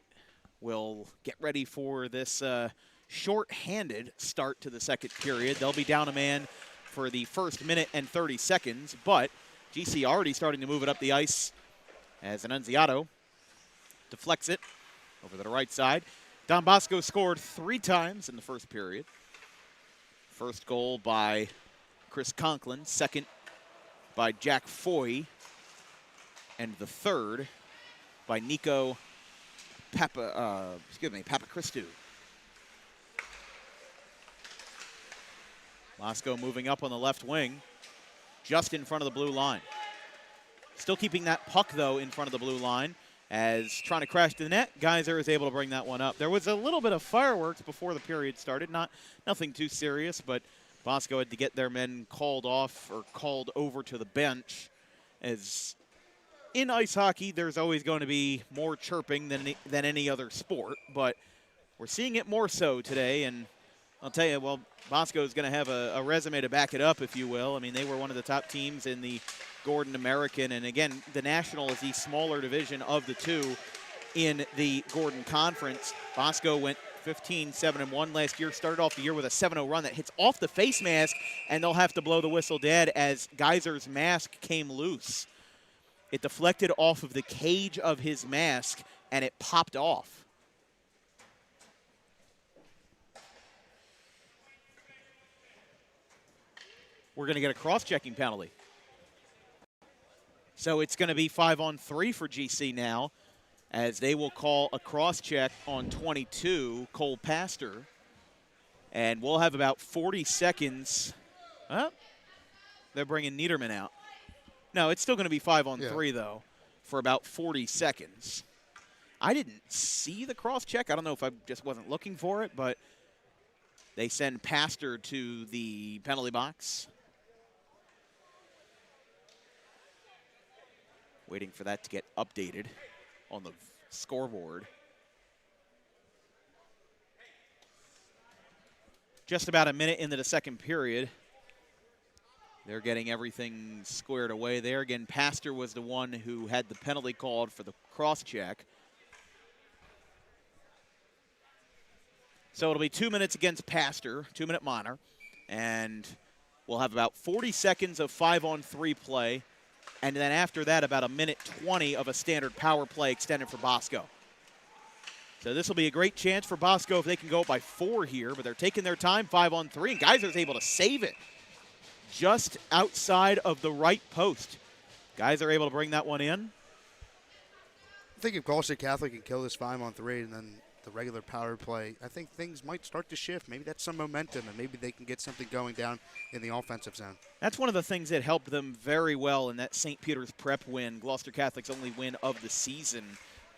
will get ready for this short-handed start to the second period. They'll be down a man for the first minute and 30 seconds, but GC already starting to move it up the ice as Annunziato deflects it over to the right side. Don Bosco scored 3 times in the first period. First goal by Chris Conklin, second by Jack Foy, and the third by Nico Papachristou. Bosco moving up on the left wing, just in front of the blue line. Still keeping that puck, though, in front of the blue line, as trying to crash the net. Geyser is able to bring that one up. There was a little bit of fireworks before the period started. Nothing too serious, but Bosco had to get their men called off or called over to the bench. As in ice hockey, there's always going to be more chirping than any other sport, but we're seeing it more so today. And I'll tell you, well, Bosco is going to have a resume to back it up, if you will. I mean, they were one of the top teams in the Gordon American, and again, the National is the smaller division of the two in the Gordon Conference. Bosco went 15-7-1 last year, started off the year with a 7-0 run that hits off the face mask, and they'll have to blow the whistle dead as Geyser's mask came loose. It deflected off of the cage of his mask, and it popped off. We're going to get a cross-checking penalty. So it's going to be 5-on-3 for GC now, as they will call a cross-check on 22, Cole Pastor. And we'll have about 40 seconds. They're bringing Niederman out. No, it's still going to be 5-on-3, though, for about 40 seconds. I didn't see the cross-check. I don't know if I just wasn't looking for it, but they send Pastor to the penalty box. Waiting for that to get updated on the scoreboard. Just about a minute into the second period. They're getting everything squared away there. Again, Pastor was the one who had the penalty called for the cross-check. So it'll be 2 minutes against Pastor, 2-minute minor. And we'll have about 40 seconds of 5-on-3 play. And then after that, about a minute 20 of a standard power play extended for Bosco. So this will be a great chance for Bosco if they can go up by 4 here, but they're taking their time, 5-on-3, and Geyser's able to save it just outside of the right post. Geyser able to bring that one in. I think if Gloucester Catholic can kill this 5-on-3 and then the regular power play, I think things might start to shift. Maybe that's some momentum, and maybe they can get something going down in the offensive zone. That's one of the things that helped them very well in that St. Peter's Prep win, Gloucester Catholic's only win of the season.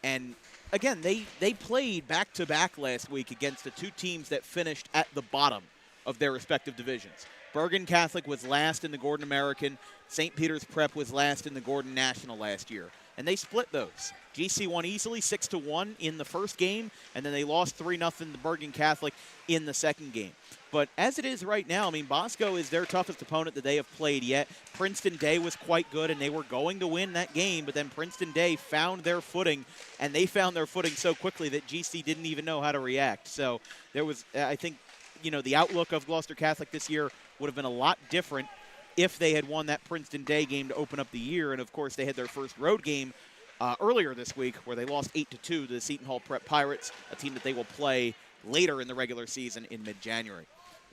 And again, they played back-to-back last week against the two teams that finished at the bottom of their respective divisions. Bergen Catholic was last in the Gordon American. St. Peter's Prep was last in the Gordon National last year. And they split those. GC won easily 6-1 in the first game, and then they lost 3-0 to Bergen Catholic in the second game. But as it is right now, I mean, Bosco is their toughest opponent that they have played yet. Princeton Day was quite good, and they were going to win that game, but then Princeton Day found their footing, and they found their footing so quickly that GC didn't even know how to react. So there was, I think, you know, the outlook of Gloucester Catholic this year would have been a lot different if they had won that Princeton Day game to open up the year. And, of course, they had their first road game earlier this week where they lost 8-2 to the Seton Hall Prep Pirates, a team that they will play later in the regular season in mid-January.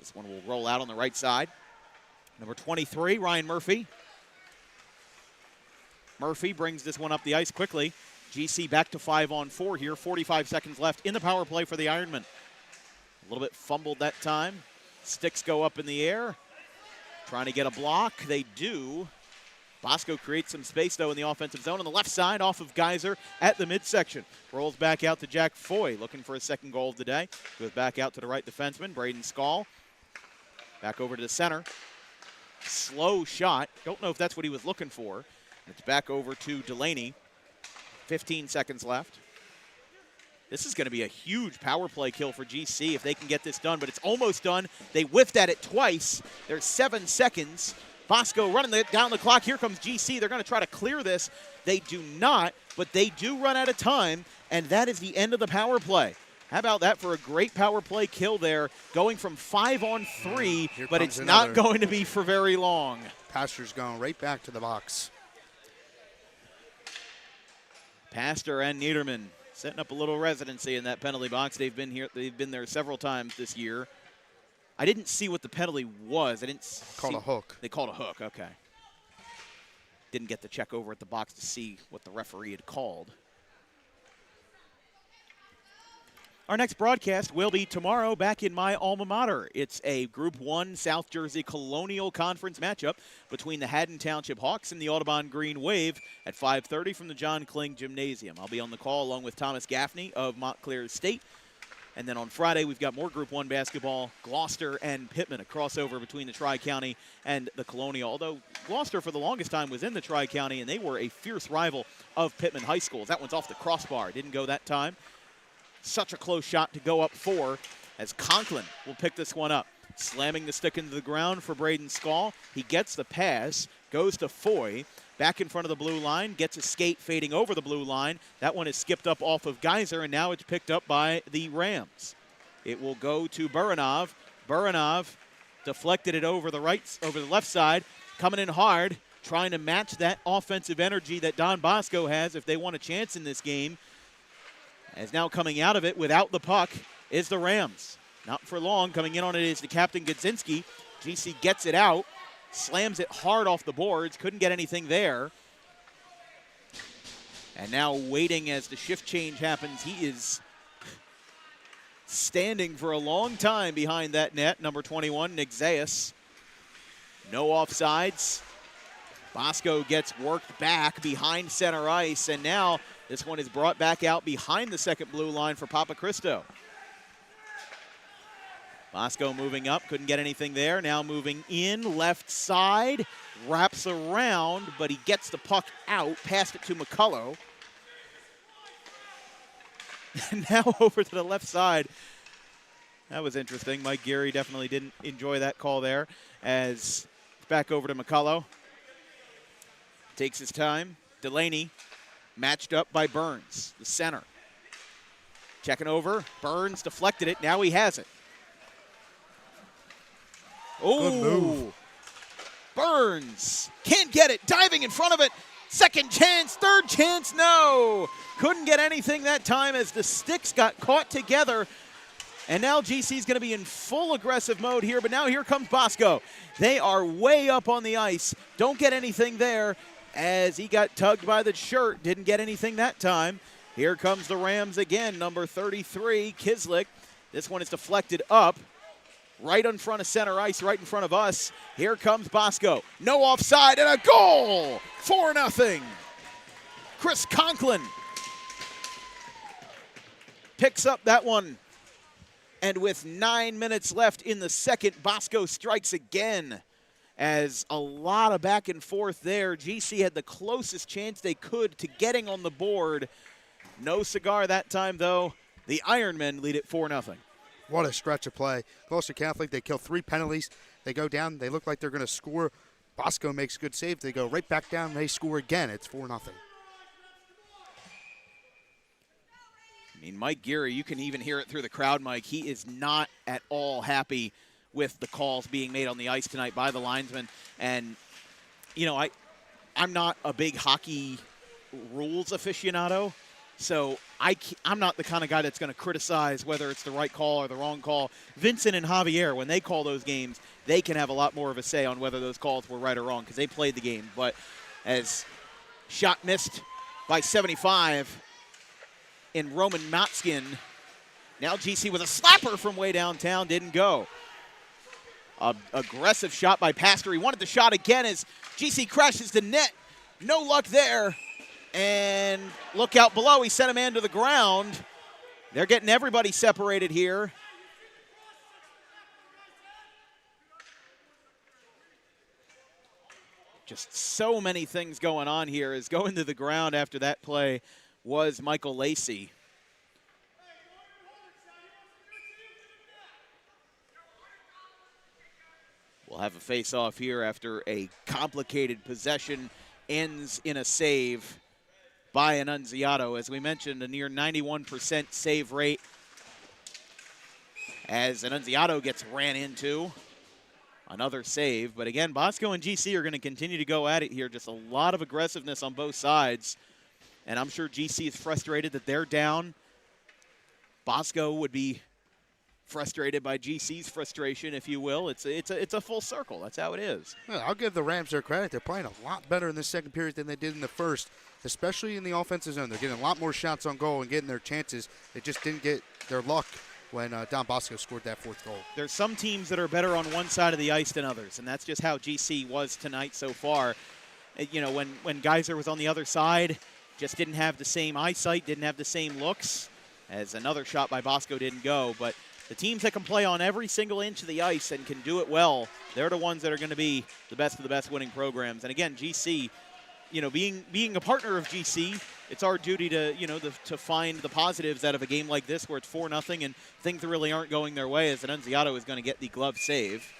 This one will roll out on the right side. Number 23, Ryan Murphy. Murphy brings this one up the ice quickly. GC back to 5-on-4 here. 45 seconds left in the power play for the Ironmen. A little bit fumbled that time. Sticks go up in the air. Trying to get a block. They do. Bosco creates some space, though, in the offensive zone on the left side off of Geyser at the midsection. Rolls back out to Jack Foy, looking for his second goal of the day. Goes back out to the right defenseman, Braden Skall. Back over to the center. Slow shot. Don't know if that's what he was looking for. It's back over to Delaney. 15 seconds left. This is going to be a huge power play kill for GC if they can get this done, but it's almost done. They whiffed at it twice. There's 7 seconds. Bosco running down the clock. Here comes GC. They're going to try to clear this. They do not, but they do run out of time, and that is the end of the power play. How about that for a great power play kill there, going from 5-on-3, but it's not going to be for very long. Pastor's going right back to the box. Pastor and Niederman setting up a little residency in that penalty box. They've been here. They've been there several times this year. I didn't see what the penalty was. I didn't call a hook. They called a hook. Okay. Didn't get to check over at the box to see what the referee had called. Our next broadcast will be tomorrow back in my alma mater. It's a Group 1 South Jersey Colonial Conference matchup between the Haddon Township Hawks and the Audubon Green Wave at 5:30 from the John Kling Gymnasium. I'll be on the call along with Thomas Gaffney of Montclair State. And then on Friday, we've got more Group 1 basketball, Gloucester and Pittman, a crossover between the Tri-County and the Colonial. Although Gloucester for the longest time was in the Tri-County, and they were a fierce rival of Pittman High School. That one's off the crossbar. Didn't go that time. Such a close shot to go up 4 as Conklin will pick this one up. Slamming the stick into the ground for Braden Skall. He gets the pass, goes to Foy, back in front of the blue line, gets a skate fading over the blue line. That one is skipped up off of Geyser, and now it's picked up by the Rams. It will go to Buranov. Buranov deflected it over the left side, coming in hard, trying to match that offensive energy that Don Bosco has if they want a chance in this game. As now coming out of it without the puck is the Rams. Not for long. Coming in on it is the captain, Godzinski. GC gets it out, slams it hard off the boards. Couldn't get anything there. And now waiting as the shift change happens. He is standing for a long time behind that net. Number 21, Nick Zayas. No offsides. Bosco gets worked back behind center ice, and now this one is brought back out behind the second blue line for Papa Cristo. Bosco moving up, couldn't get anything there. Now moving in, left side, wraps around, but he gets the puck out, passed it to McCullough. And now over to the left side. That was interesting. Mike Geary definitely didn't enjoy that call there. As back over to McCullough. Takes his time. Delaney matched up by Burns, the center. Checking over. Burns deflected it. Now he has it. Oh, Burns can't get it. Diving in front of it. Second chance, third chance, no. Couldn't get anything that time as the sticks got caught together. And now GC's going to be in full aggressive mode here, but now here comes Bosco. They are way up on the ice. Don't get anything there as he got tugged by the shirt. Didn't get anything that time. Here comes the Rams again, number 33, Kislik. This one is deflected up. Right in front of center ice, right in front of us. Here comes Bosco. No offside and a goal! 4-0. Chris Conklin picks up that one. And with 9 minutes left in the second, Bosco strikes again. As a lot of back and forth there. GC had the closest chance they could to getting on the board. No cigar that time, though. The Ironmen lead it 4-0. What a stretch of play. Gloucester Catholic, they kill 3 penalties. They go down. They look like they're going to score. Bosco makes a good save. They go right back down. They score again. It's 4-0. I mean, Mike Geary, you can even hear it through the crowd, Mike. He is not at all happy with the calls being made on the ice tonight by the linesmen. And, you know, I'm not a big hockey rules aficionado, So I'm not the kind of guy that's going to criticize whether it's the right call or the wrong call. Vincent and Javier, when they call those games, they can have a lot more of a say on whether those calls were right or wrong because they played the game. But as shot missed by 75 in Roman Matskin, now GC with a slapper from way downtown, didn't go. Aggressive shot by Pastor. He wanted the shot again as GC crashes the net. No luck there. And look out below. He sent a man to the ground. They're getting everybody separated here. Just so many things going on here. As going to the ground after that play was Michael Lacey. We'll have a face-off here after a complicated possession ends in a save by Annunziato. As we mentioned, a near 91% save rate as Annunziato gets ran into. Another save. But again, Bosco and GC are going to continue to go at it here. Just a lot of aggressiveness on both sides. And I'm sure GC is frustrated that they're down. Bosco would be frustrated by GC's frustration, if you will. It's a full circle. That's how it is. Well, I'll give the Rams their credit. They're playing a lot better in the second period than they did in the first, especially in the offensive zone. They're getting a lot more shots on goal and getting their chances. They just didn't get their luck when Don Bosco scored that fourth goal. There's some teams that are better on one side of the ice than others, and that's just how GC was tonight so far. You know, when Geyser was on the other side, just didn't have the same eyesight, didn't have the same looks, as another shot by Bosco didn't go. But the teams that can play on every single inch of the ice and can do it well, they're the ones that are going to be the best of the best winning programs. And again, GC, you know, being a partner of GC, it's our duty to, you know, to find the positives out of a game like this where it's 4-0 and things really aren't going their way, as Annunziato is going to get the glove save.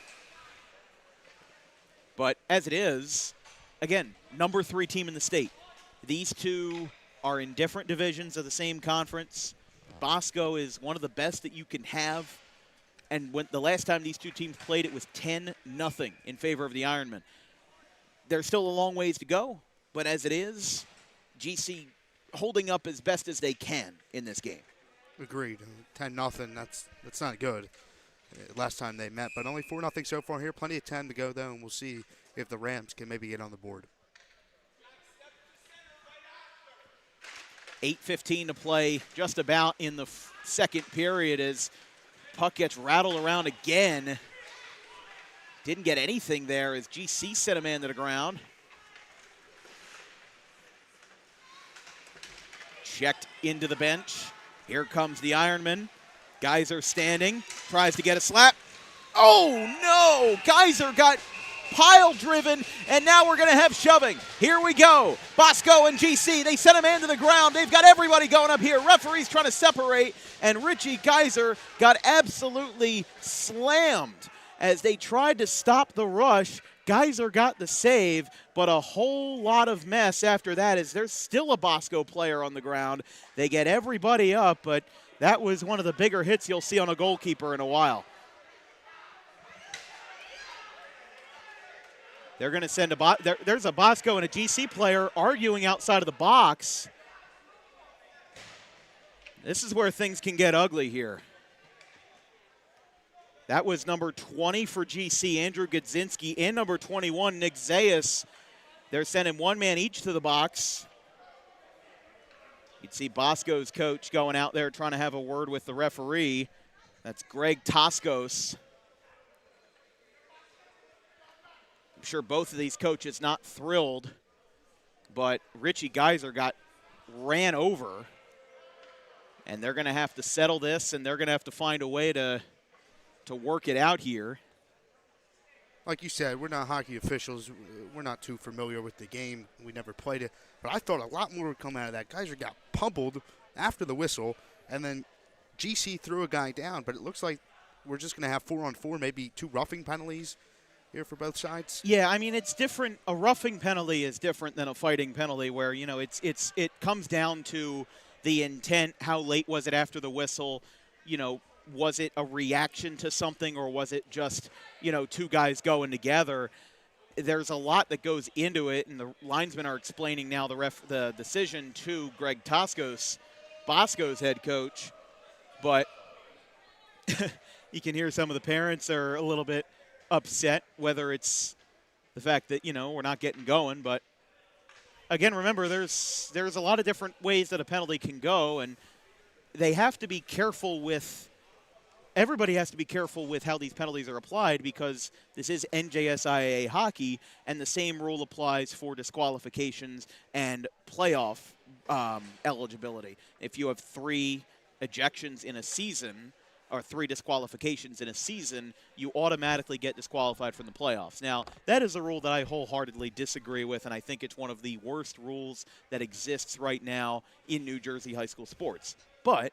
But as it is, again, number 3 team in the state. These two are in different divisions of the same conference. Bosco is one of the best that you can have. And when the last time these two teams played, it was 10-0 in favor of the Ironmen. There's still a long ways to go, but as it is, GC holding up as best as they can in this game. Agreed. 10-0, that's not good. Last time they met, but only 4-0 so far here. Plenty of time to go, though, and we'll see if the Rams can maybe get on the board. 8:15 to play just about in the second period as puck gets rattled around again. Didn't get anything there as GC sent a man to the ground. Checked into the bench. Here comes the Ironman. Geyser standing, tries to get a slap. Oh no! Geyser got pile driven, and now we're going to have shoving. Here we go. Bosco and GC, they sent a man to the ground. They've got everybody going up here. Referee's trying to separate, and Richie Geyser got absolutely slammed as they tried to stop the rush. Geyser got the save, but a whole lot of mess after that as there's still a Bosco player on the ground. They get everybody up, but that was one of the bigger hits you'll see on a goalkeeper in a while. They're going to send there's a Bosco and a GC player arguing outside of the box. This is where things can get ugly here. That was number 20 for GC, Andrew Godzinski, and number 21, Nick Zayas. They're sending one man each to the box. You'd see Bosco's coach going out there trying to have a word with the referee. That's Greg Toscos. I'm sure both of these coaches not thrilled, but Richie Geyser got ran over, and they're going to have to settle this, and they're going to have to find a way to work it out here. Like you said, we're not hockey officials. We're not too familiar with the game. We never played it. But I thought a lot more would come out of that. Geyser got pummeled after the whistle, and then GC threw a guy down. But it looks like we're just going to have 4-on-4, maybe 2 roughing penalties here for both sides. Yeah, I mean, it's different. A roughing penalty is different than a fighting penalty where, you know, it comes down to the intent. How late was it after the whistle? You know, was it a reaction to something, or was it just, you know, 2 guys going together? there's a lot that goes into it, and the linesmen are explaining now the decision to Greg Toscos, Bosco's head coach. But you can hear some of the parents are a little bit upset, whether it's the fact that, we're not getting going. But, again, remember, there's a lot of different ways that a penalty can go, and they have to be careful with – everybody has to be careful with how these penalties are applied, because this is NJSIAA hockey, and the same rule applies for disqualifications and playoff eligibility. If you have 3 ejections in a season or 3 disqualifications in a season, you automatically get disqualified from the playoffs. Now, that is a rule that I wholeheartedly disagree with, and I think it's one of the worst rules that exists right now in New Jersey high school sports. But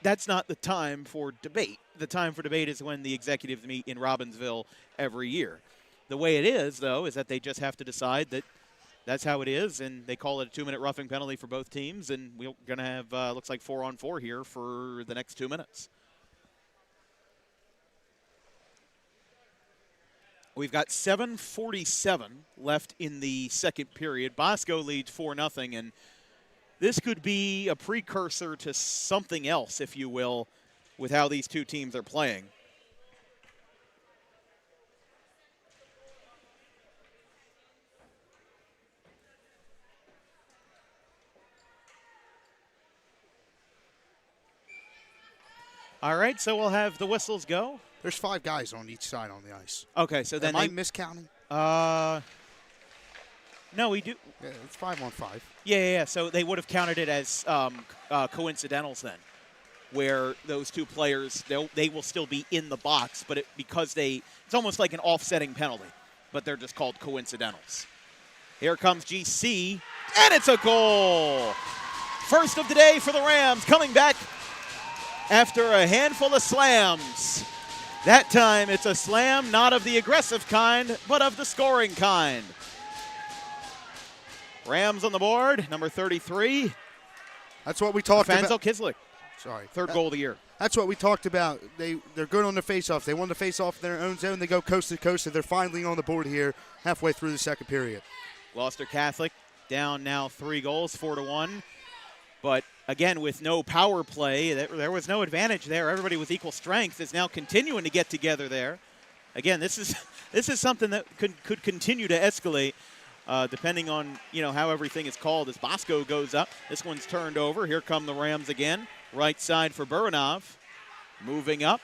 that's not the time for debate. The time for debate is when the executives meet in Robbinsville every year. The way it is, though, is that they just have to decide that that's how it is, and they call it a 2-minute roughing penalty for both teams, and we're going to have, looks like 4-on-4 here for the next 2 minutes. We've got 7:47 left in the second period. Bosco leads 4-0, and this could be a precursor to something else, if you will, with how these two teams are playing. All right, so we'll have the whistles go. There's 5 guys on each side on the ice. Okay, so then Am I miscounting? No, we do. Yeah, it's 5-on-5. Yeah. So they would have counted it as coincidentals then, where those 2 players, they will still be in the box, but it's almost like an offsetting penalty, but they're just called coincidentals. Here comes GC, and it's a goal. First of the day for the Rams, coming back after a handful of slams. That time it's a slam not of the aggressive kind, but of the scoring kind. Rams on the board, number 33. That's what we talked about. Fanzo Kislik. Sorry. Third goal of the year. That's what we talked about. They're good on the face-offs. They won the face-off in their own zone. They go coast to coast, and they're finally on the board here halfway through the second period. Gloucester Catholic down now 3 goals, 4-1. But, again, with no power play, there was no advantage there. Everybody with equal strength is now continuing to get together there. Again, this is something that could continue to escalate. Depending on, how everything is called as Bosco goes up. This one's turned over. Here come the Rams again. Right side for Burinov. Moving up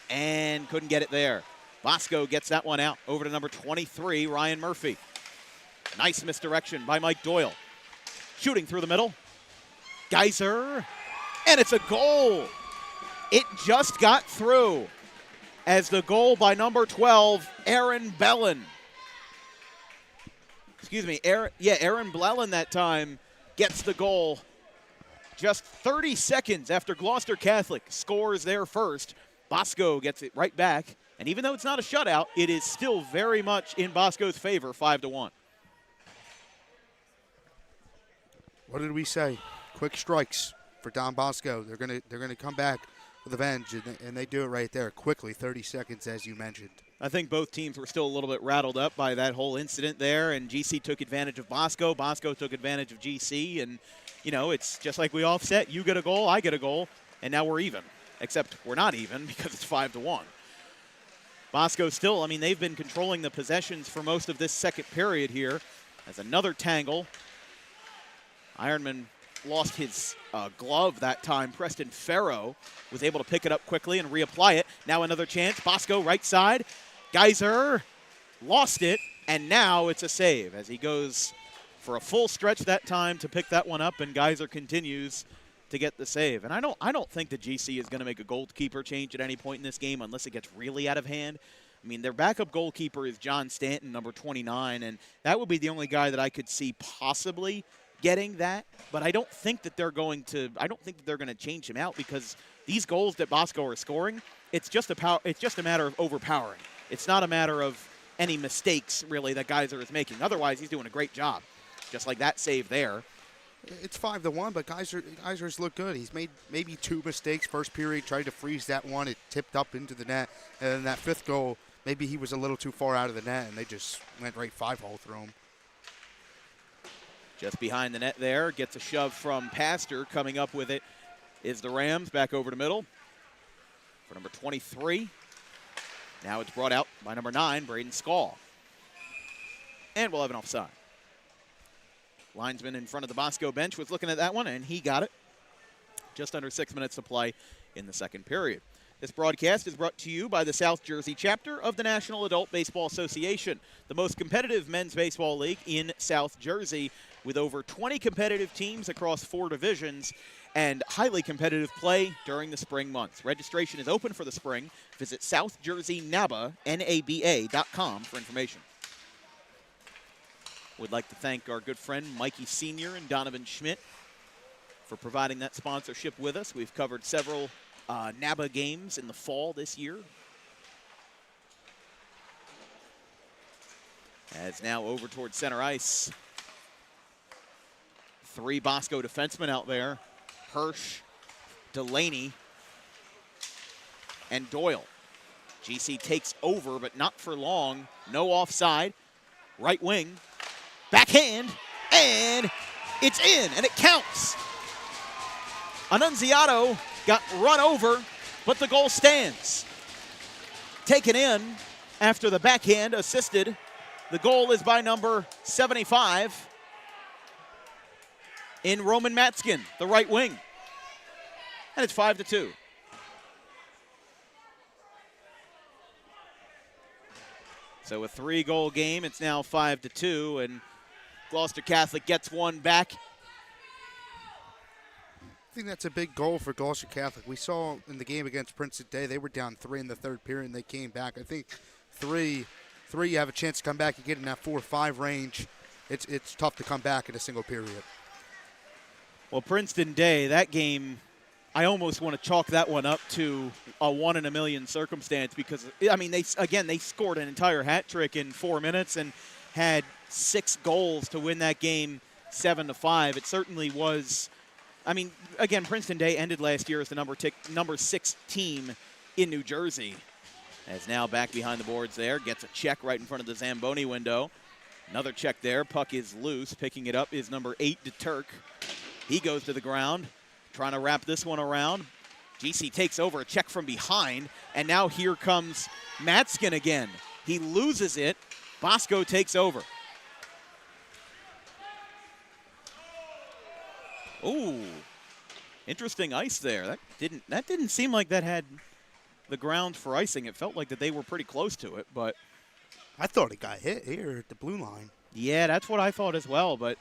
and couldn't get it there. Bosco gets that one out over to number 23, Ryan Murphy. Nice misdirection by Mike Doyle. Shooting through the middle. Geyser. And it's a goal. It just got through as the goal by number 12, Aaron Bellin. Aaron Blellen that time gets the goal just 30 seconds after Gloucester Catholic scores their first. Bosco gets it right back, and even though it's not a shutout, it is still very much in Bosco's favor, 5-1. What did we say? Quick strikes for Don Bosco. They're gonna come back with revenge, and they do it right there quickly, 30 seconds, as you mentioned. I think both teams were still a little bit rattled up by that whole incident there, and GC took advantage of Bosco. Bosco took advantage of GC, and, it's just like we offset. You get a goal, I get a goal, and now we're even, except we're not even because it's 5-1. Bosco still, they've been controlling the possessions for most of this second period here. As another tangle. Ironmen lost his glove that time. Preston Farrow was able to pick it up quickly and reapply it. Now another chance. Bosco right side. Geyser lost it, and now it's a save as he goes for a full stretch that time to pick that one up, and Geyser continues to get the save. And I don't think the GC is going to make a goalkeeper change at any point in this game unless it gets really out of hand. Their backup goalkeeper is John Stanton, number 29, and that would be the only guy that I could see possibly getting that. But I don't think that they're going to change him out, because these goals that Bosco are scoring, it's just a matter of overpowering. It's not a matter of any mistakes, really, that Geyser is making. Otherwise, he's doing a great job, just like that save there. It's 5-1, but Geyser's look good. He's made maybe 2 mistakes. First period, tried to freeze that one. It tipped up into the net. And then that 5th goal, maybe he was a little too far out of the net, and they just went right 5-hole through him. Just behind the net there, gets a shove from Pastor. Coming up with it is the Rams, back over to middle for number 23. Now it's brought out by number 9, Braden Skall. And we'll have an offside. Linesman in front of the Bosco bench was looking at that one, and he got it. Just under 6 minutes to play in the second period. This broadcast is brought to you by the South Jersey chapter of the National Adult Baseball Association, the most competitive men's baseball league in South Jersey, with over 20 competitive teams across 4 divisions and highly competitive play during the spring months. Registration is open for the spring. Visit SouthJerseyNABA.com for information. Would like to thank our good friend Mikey Sr. and Donovan Schmidt for providing that sponsorship with us. We've covered several NABA games in the fall this year. As now over towards center ice. 3 Bosco defensemen out there. Hirsch, Delaney, and Doyle. GC takes over, but not for long. No offside. Right wing. Backhand. And it's in, and it counts. Annunziato got run over, but the goal stands. Taken in after the backhand assisted. The goal is by number 75 in Roman Matskin, the right wing. And it's 5-2. So a 3-goal game. It's now 5-2, and Gloucester Catholic gets one back. I think that's a big goal for Gloucester Catholic. We saw in the game against Princeton Day, they were down 3 in the third period, and they came back. I think 3, you have a chance to come back and get in that 4-5 range. It's tough to come back in a single period. Well, Princeton Day, that game, I almost want to chalk that one up to a 1 in a million circumstance because, I mean, they scored an entire hat trick in 4 minutes and had 6 goals to win that game 7-5. It certainly was. I mean, again, Princeton Day ended last year as the number 6 team in New Jersey. As now back behind the boards there, gets a check right in front of the Zamboni window. Another check there. Puck is loose. Picking it up is number 8, DeTurk. He goes to the ground, trying to wrap this one around. GC takes over a check from behind, and now here comes Matskin again. He loses it. Bosco takes over. Ooh, interesting ice there. That didn't seem like that had the ground for icing. It felt like that they were pretty close to it, but I thought it got hit here at the blue line. Yeah, that's what I thought as well, but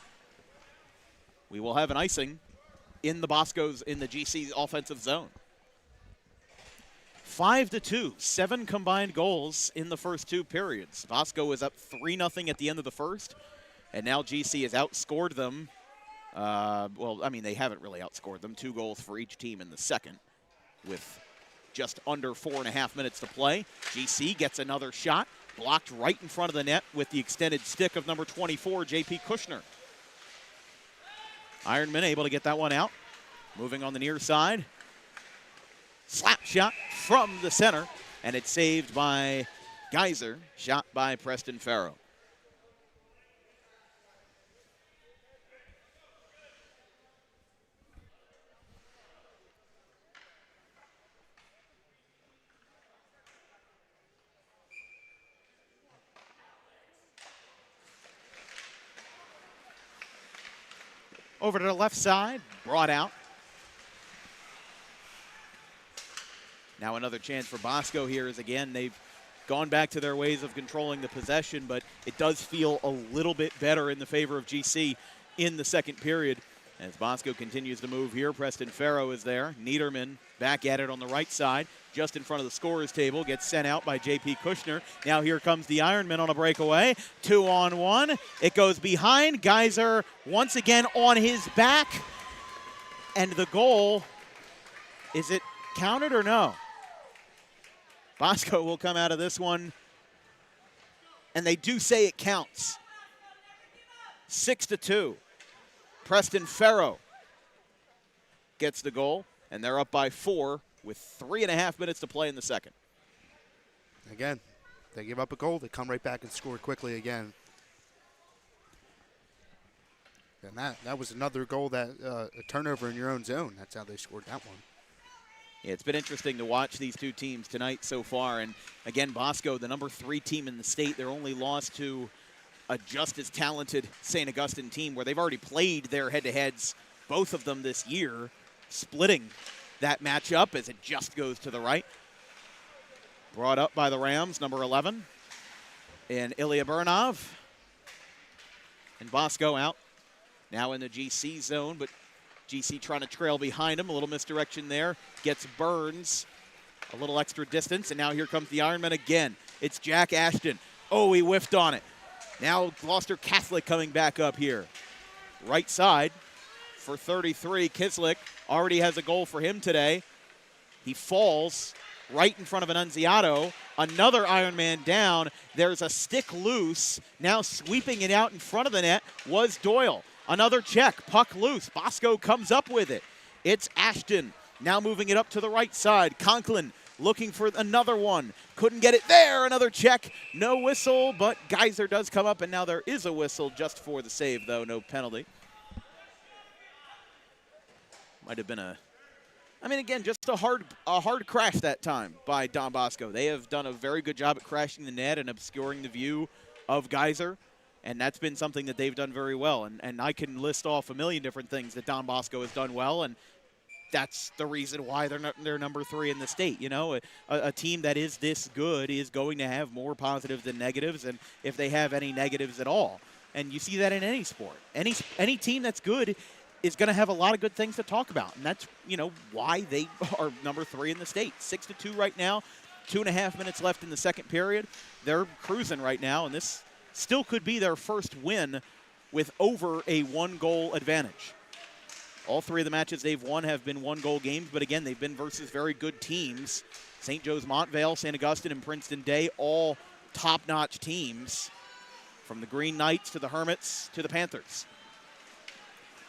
we will have an icing in the GC offensive zone. 5-2, 7 combined goals in the first 2 periods. Bosco is up 3-0 at the end of the first, and now GC has outscored them. Well, I mean, they haven't really outscored them. 2 goals for each team in the second with just under 4.5 minutes to play. GC gets another shot, blocked right in front of the net with the extended stick of number 24, J.P. Kushner. Ironmen able to get that one out. Moving on the near side. Slap shot from the center, and it's saved by Geyser. Shot by Preston Farrow. Over to the left side, brought out. Now another chance for Bosco here is, again, they've gone back to their ways of controlling the possession, but it does feel a little bit better in the favor of GC in the second period. As Bosco continues to move here, Preston Farrow is there. Niederman back at it on the right side, just in front of the scorer's table, gets sent out by J.P. Kushner. Now here comes the Ironmen on a breakaway. 2-on-1. It goes behind. Geyser once again on his back. And the goal, is it counted or no? Bosco will come out of this one, and they do say it counts. 6-2. Preston Farrow gets the goal, and they're up by 4 with 3.5 minutes to play in the second. Again, They give up a goal, they come right back and score quickly again. And that was another goal, that a turnover in your own zone. That's how they scored that one. Yeah, it's been interesting to watch these two teams tonight so far. And again, Bosco, the number 3 team in the state, they're only lost to a just as talented St. Augustine team where they've already played their head-to-heads, both of them this year, splitting that matchup as it just goes to the right. Brought up by the Rams, number 11, and Ilya Burnov. And Bosco out, now in the GC zone, but GC trying to trail behind him. A little misdirection there. Gets Burns a little extra distance, and now here comes the Ironmen again. It's Jack Ashton. Oh, he whiffed on it. Now Gloucester Catholic coming back up here. Right side for 33. Kislik already has a goal for him today. He falls right in front of Annunziato. Another Ironman down. There's a stick loose. Now sweeping it out in front of the net was Doyle. Another check, puck loose. Bosco comes up with it. It's Ashton now moving it up to the right side. Conklin looking for another one. Couldn't get it there. Another check. No whistle, but Geyser does come up, and now there is a whistle just for the save, though. No penalty. Might have been again, just a hard crash that time by Don Bosco. They have done a very good job at crashing the net and obscuring the view of Geyser. And that's been something that they've done very well. And I can list off a million different things that Don Bosco has done well, and that's the reason why they're number 3 in the state. You know, a team that is this good is going to have more positives than negatives, and if they have any negatives at all. And you see that in any sport. Any team that's good is going to have a lot of good things to talk about, and that's, you know, why they are number 3 in the state. 6-2 right now, 2.5 minutes left in the second period. They're cruising right now, and this still could be their first win with over a 1-goal advantage. All 3 of the matches they've won have been 1-goal games, but again, they've been versus very good teams. St. Joe's Montvale, St. Augustine, and Princeton Day, all top-notch teams, from the Green Knights to the Hermits to the Panthers.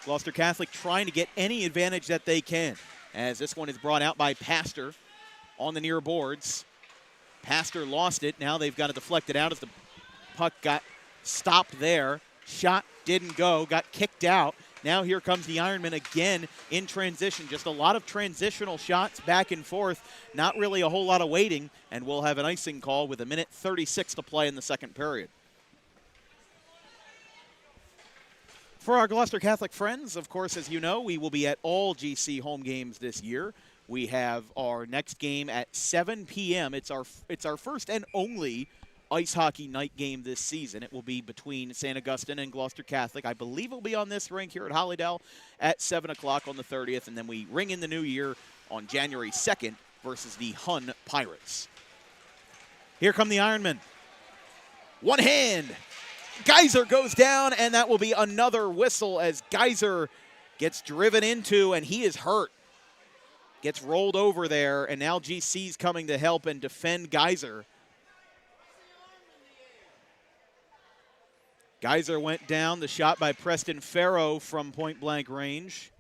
Gloucester Catholic trying to get any advantage that they can, as this one is brought out by Pastor on the near boards. Pastor lost it. Now they've got to deflect it out as the puck got stopped there. Shot didn't go, got kicked out. Now here comes the Ironmen again in transition. Just a lot of transitional shots back and forth. Not really a whole lot of waiting, and we'll have an icing call with 1:36 to play in the second period. For our Gloucester Catholic friends, of course, as you know, we will be at all GC home games this year. We have our next game at 7 p.m. It's our first and only ice hockey night game this season. It will be between St. Augustine and Gloucester Catholic. I believe it will be on this rink here at Hollydale at 7 o'clock on the 30th, and then we ring in the new year on January 2nd versus the Hun Pirates. Here come the Ironmen. One hand. Geyser goes down, and that will be another whistle as Geyser gets driven into, and he is hurt. Gets rolled over there, and now GC's coming to help and defend Geyser. Geyser went down. The shot by Preston Farrow from point-blank range.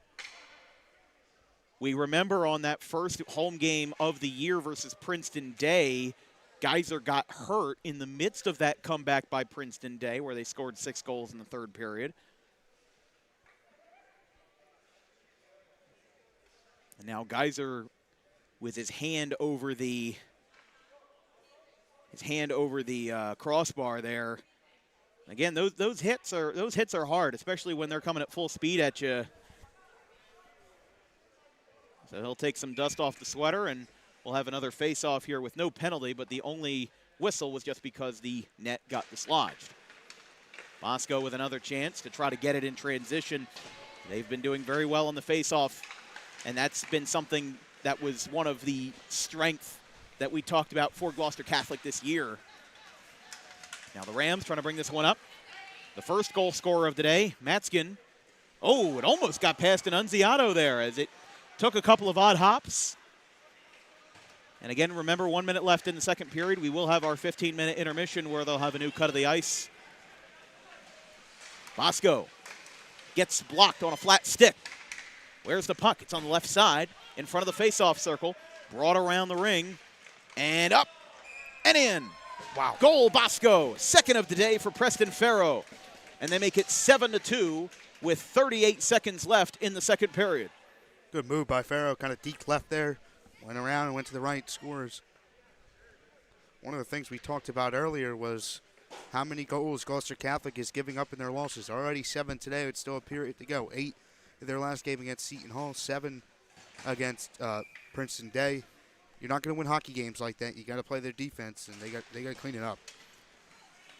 We remember on that first home game of the year versus Princeton Day, Geyser got hurt in the midst of that comeback by Princeton Day, where they scored 6 goals in the third period. And now Geyser with his hand over the crossbar there. Again, those hits are hard, especially when they're coming at full speed at you. So he'll take some dust off the sweater, and we'll have another face-off here with no penalty, but the only whistle was just because the net got dislodged. Bosco with another chance to try to get it in transition. They've been doing very well on the face-off, and that's been something that was one of the strengths that we talked about for Gloucester Catholic this year. Now the Rams trying to bring this one up. The first goal scorer of the day, Matskin. Oh, it almost got past Annunziato there as it took a couple of odd hops. And again, remember, 1 minute left in the second period. We will have our 15-minute intermission where they'll have a new cut of the ice. Bosco gets blocked on a flat stick. Where's the puck? It's on the left side in front of the face-off circle. Brought around the ring and up and in. Wow. Goal, Bosco. Second of the day for Preston Farrow. And they make it 7-2 with 38 seconds left in the second period. Good move by Farrow. Kind of deep left there. Went around and went to the right. Scores. One of the things we talked about earlier was how many goals Gloucester Catholic is giving up in their losses. Already 7 today. It's still a period to go. 8 in their last game against Seton Hall. 7 against Princeton Day. You're not going to win hockey games like that. You got to play their defense, and they got to clean it up.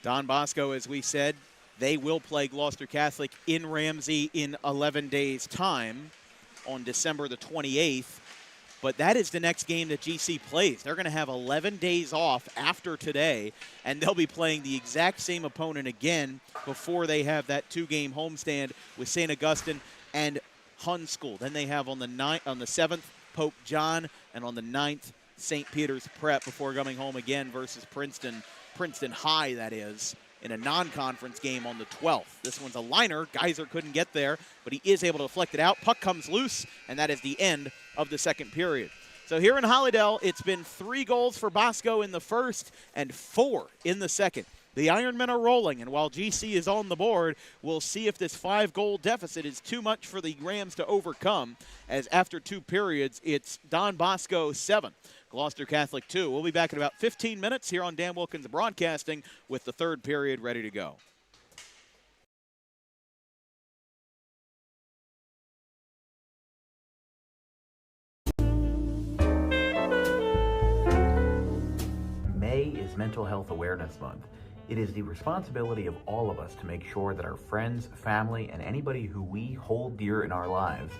Don Bosco, as we said, they will play Gloucester Catholic in Ramsey in 11 days' time on December the 28th. But that is the next game that GC plays. They're going to have 11 days off after today, and they'll be playing the exact same opponent again before they have that 2-game homestand with St. Augustine and Hun School. Then they have on the 7th, Pope John, and on the 9th, St. Peter's Prep before coming home again versus Princeton High, that is, in a non-conference game on the 12th. This one's a liner. Geyser couldn't get there, but he is able to deflect it out. Puck comes loose, and that is the end of the second period. So here in Hollydale, it's been 3 goals for Bosco in the first and 4 in the second. The Ironmen are rolling, and while GC is on the board, we'll see if this 5-goal deficit is too much for the Rams to overcome, as after 2 periods, it's Don Bosco 7, Gloucester Catholic 2. We'll be back in about 15 minutes here on Dan Wilkins Broadcasting with the third period ready to go. May is Mental Health Awareness Month. It is the responsibility of all of us to make sure that our friends, family, and anybody who we hold dear in our lives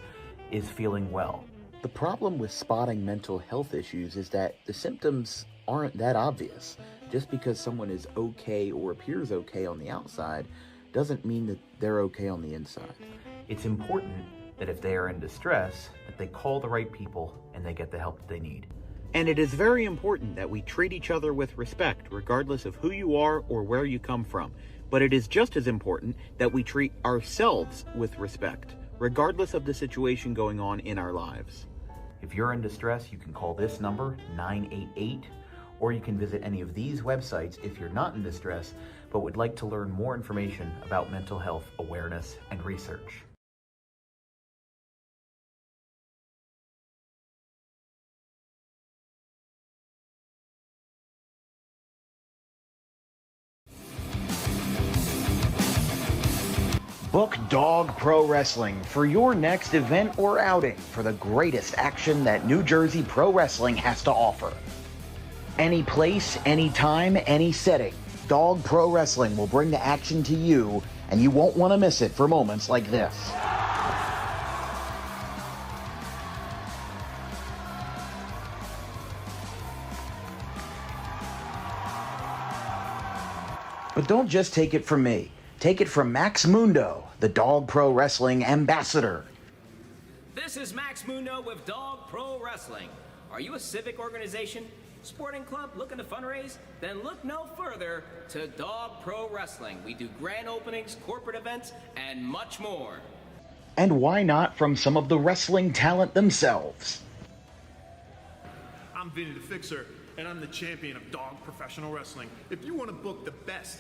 is feeling well. The problem with spotting mental health issues is that the symptoms aren't that obvious. Just because someone is okay or appears okay on the outside doesn't mean that they're okay on the inside. It's important that if they are in distress, that they call the right people and they get the help that they need. And it is very important that we treat each other with respect, regardless of who you are or where you come from. But it is just as important that we treat ourselves with respect, regardless of the situation going on in our lives. If you're in distress, you can call this number, 988, or you can visit any of these websites if you're not in distress, but would like to learn more information about mental health awareness and research. Book Dog Pro Wrestling for your next event or outing for the greatest action that New Jersey Pro Wrestling has to offer. Any place, any time, any setting, Dog Pro Wrestling will bring the action to you, and you won't want to miss it for moments like this. But don't just take it from me. Take it from Max Mundo, the Dog Pro Wrestling ambassador. This is Max Mundo with Dog Pro Wrestling. Are you a civic organization, sporting club looking to fundraise? Then look no further to Dog Pro Wrestling. We do grand openings, corporate events, and much more. And why not from some of the wrestling talent themselves? I'm Vinny the Fixer, and I'm the champion of Dog Professional Wrestling. If you want to book the best,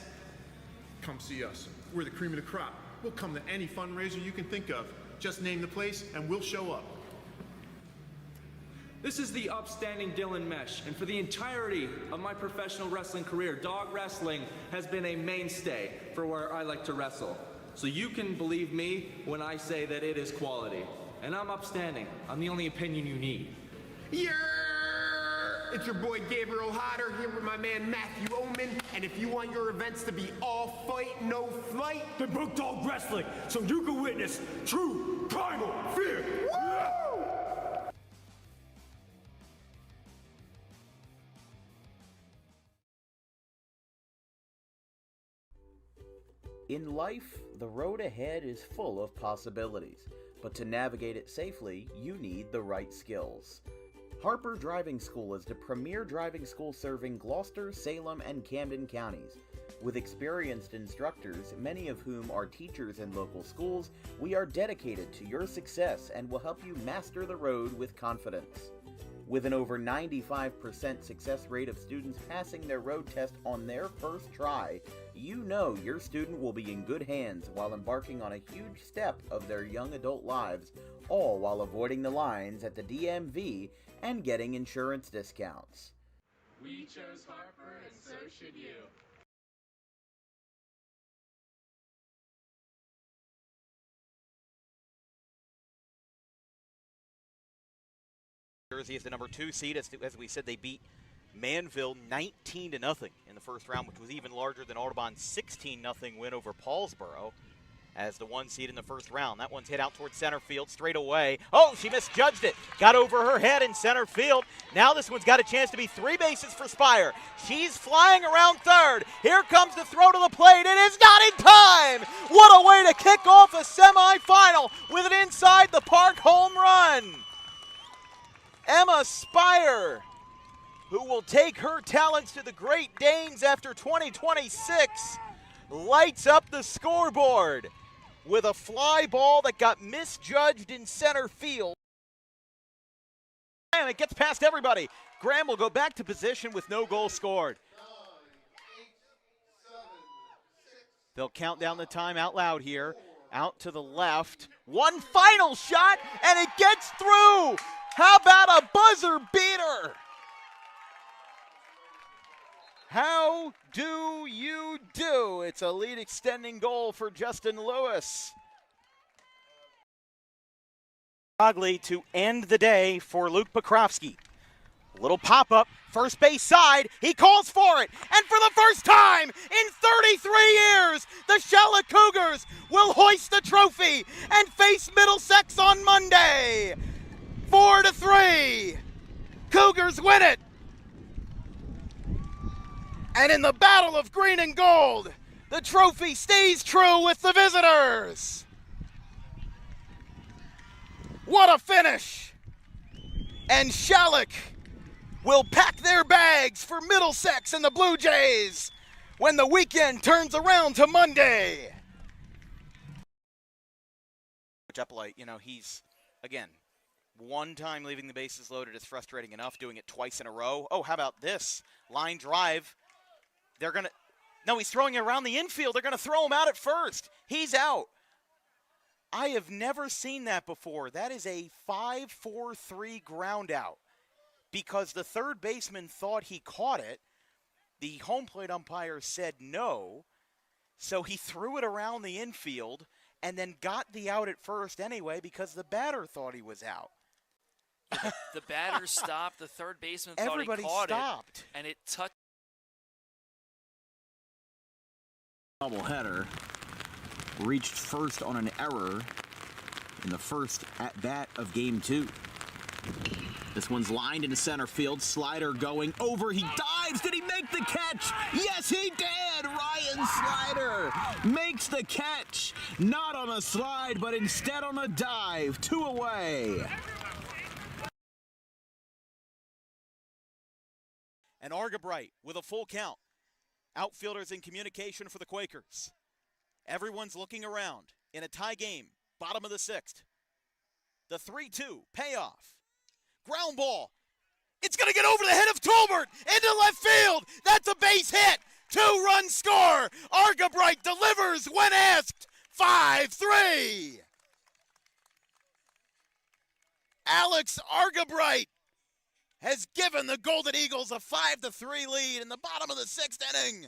come see us. We're the cream of the crop. We'll come to any fundraiser you can think of. Just name the place and we'll show up. This is the upstanding Dylan Mesh, and for the entirety of my professional wrestling career, dog wrestling has been a mainstay for where I like to wrestle. So you can believe me when I say that it is quality. And I'm upstanding. I'm the only opinion you need. Yeah! It's your boy Gabriel Hodder here with my man Matthew Oman, and if you want your events to be all fight, no flight, Then book Dog Wrestling so you can witness true primal fear. woo! In life, the road ahead is full of possibilities, but to navigate it safely, you need the right skills. Harper Driving School is the premier driving school serving Gloucester, Salem, and Camden counties. With experienced instructors, many of whom are teachers in local schools, we are dedicated to your success and will help you master the road with confidence. With an over 95% success rate of students passing their road test on their first try, you know your student will be in good hands while embarking on a huge step of their young adult lives, all while avoiding the lines at the DMV and getting insurance discounts. We chose Harper, and so should you. Jersey is the number 2 seed. As we said, they beat Manville 19-0 in the first round, which was even larger than Audubon's 16-0 win over Paulsboro as the 1 seed in the first round. That one's hit out towards center field straight away. Oh, she misjudged it. Got over her head in center field. Now this one's got a chance to be 3 bases for Spire. She's flying around third. Here comes the throw to the plate. It is not in time. What a way to kick off a semifinal with an inside the park home run. Emma Spire, who will take her talents to the Great Danes after 2026, lights up the scoreboard with a fly ball that got misjudged in center field. And it gets past everybody. Graham will go back to position with no goal scored. They'll count down the time out loud here. Out to the left. One final shot, and it gets through. How about a buzzer beater? How do you do? It's a lead extending goal for Justin Lewis. Ugly to end the day for Luke Pokrovsky. Little pop-up, first base side, he calls for it, and for the first time in 33 years, the Charlotte Cougars will hoist the trophy and face Middlesex on Monday. 4-3, Cougars win it. And in the battle of green and gold, the trophy stays true with the visitors. What a finish. And Shalleck will pack their bags for Middlesex and the Blue Jays when the weekend turns around to Monday. Eppolite, he's, again, one time leaving the bases loaded is frustrating enough. Doing it twice in a row. Oh, how about this? Line drive. He's throwing it around the infield. They're going to throw him out at first. He's out. I have never seen that before. That is a 5-4-3 ground out because the third baseman thought he caught it. The home plate umpire said no, so he threw it around the infield and then got the out at first anyway because the batter thought he was out. The batter stopped. The third baseman thought Everybody he caught stopped. it, and it touched. Doubleheader reached first on an error in the first at bat of game 2. This one's lined into center field. Slider going over. He dives. Did he make the catch? Yes, he did. Ryan Slider makes the catch. Not on a slide, but instead on a dive. 2 away. And Argabright with a full count. Outfielders in communication for the Quakers. Everyone's looking around in a tie game, bottom of the 6th. The 3-2 payoff. Ground ball. It's going to get over the head of Tolbert into left field. That's a base hit. 2-run score. Argabright delivers when asked. 5-3. Alex Argabright has given the Golden Eagles a 5-3 lead in the bottom of the 6th inning.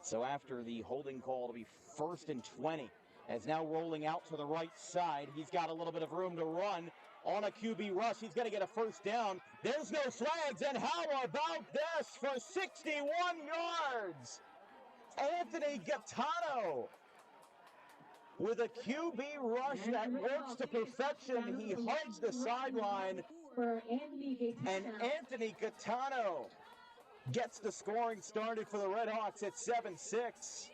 So after the holding call to be 1st and 20, as now rolling out to the right side, he's got a little bit of room to run on a QB rush. He's going to get a first down. There's no flags, and how about this for 61 yards? Anthony Gaetano with a QB rush that works to perfection. He hugs the sideline, and Anthony Gaetano gets the scoring started for the Red Hawks at 7-6.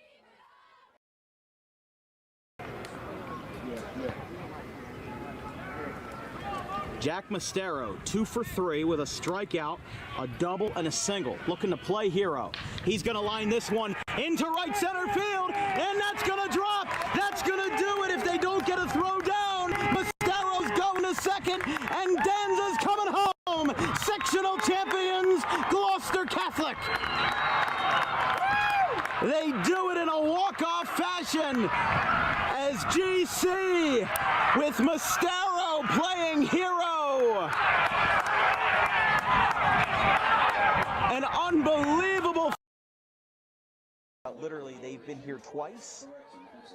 Jack Mostero, 2 for 3 with a strikeout, a double, and a single. Looking to play hero. He's going to line this one into right center field, and that's going to drop. That's going to do it if they don't get a throw down. Mostero's going to second, and Danza's coming home. Sectional champions, Gloucester Catholic. They do it in a walk-off fashion as GC with Mostero playing hero. An unbelievable. Literally, they've been here twice,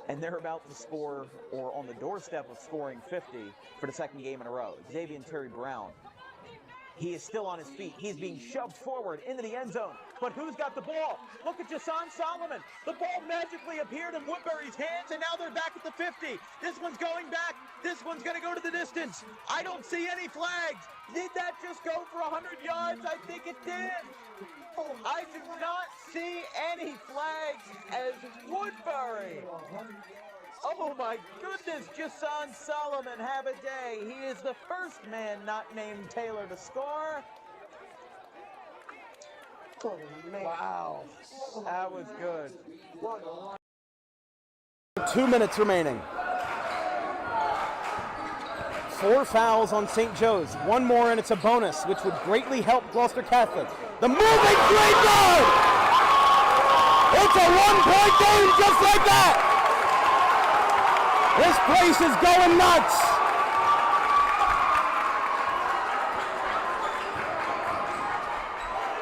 and they're about to score, or on the doorstep of scoring 50 for the second game in a row. Xavier Terry Brown. He is still on his feet. He's being shoved forward into the end zone. But who's got the ball? Look at Jason Solomon. The ball magically appeared in Woodbury's hands, and now they're back at the 50. This one's going back. This one's going to go to the distance. I don't see any flags. Did that just go for 100 yards? I think it did. I do not see any flags as Woodbury. Oh my goodness, Jason Solomon, have a day. He is the first man not named Taylor to score. Oh, man. Wow, that was good. 2 minutes remaining. 4 fouls on St. Joe's. 1 more and it's a bonus, which would greatly help Gloucester Catholic. The moving graveyard! It's a 1-point game just like that! This place is going nuts!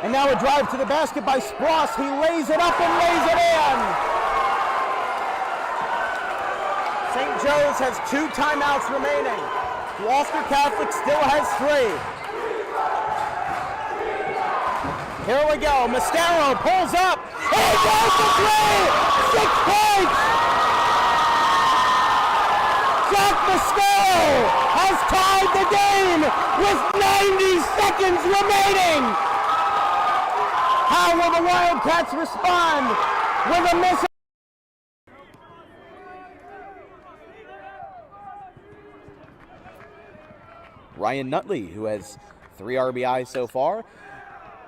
And now a drive to the basket by Spross. He lays it up and lays it in! St. Joe's has 2 timeouts remaining. Gloucester Catholic still has 3. Here we go. Mostero pulls up. He goes for 3! 6 points! Jack Bosco has tied the game with 90 seconds remaining. How will the Wildcats respond with a miss? Ryan Nutley, who has 3 RBIs so far,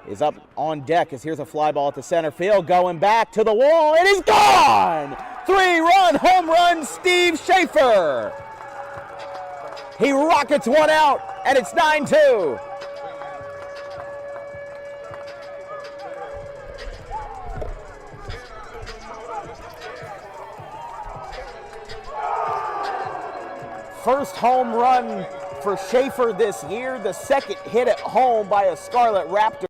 is up on deck as here's a fly ball at the center field, going back to the wall. It is gone! 3-run home run, Steve Schaefer. He rockets one out, and it's 9-2. First home run for Schaefer this year, the second hit at home by a Scarlet Raptor.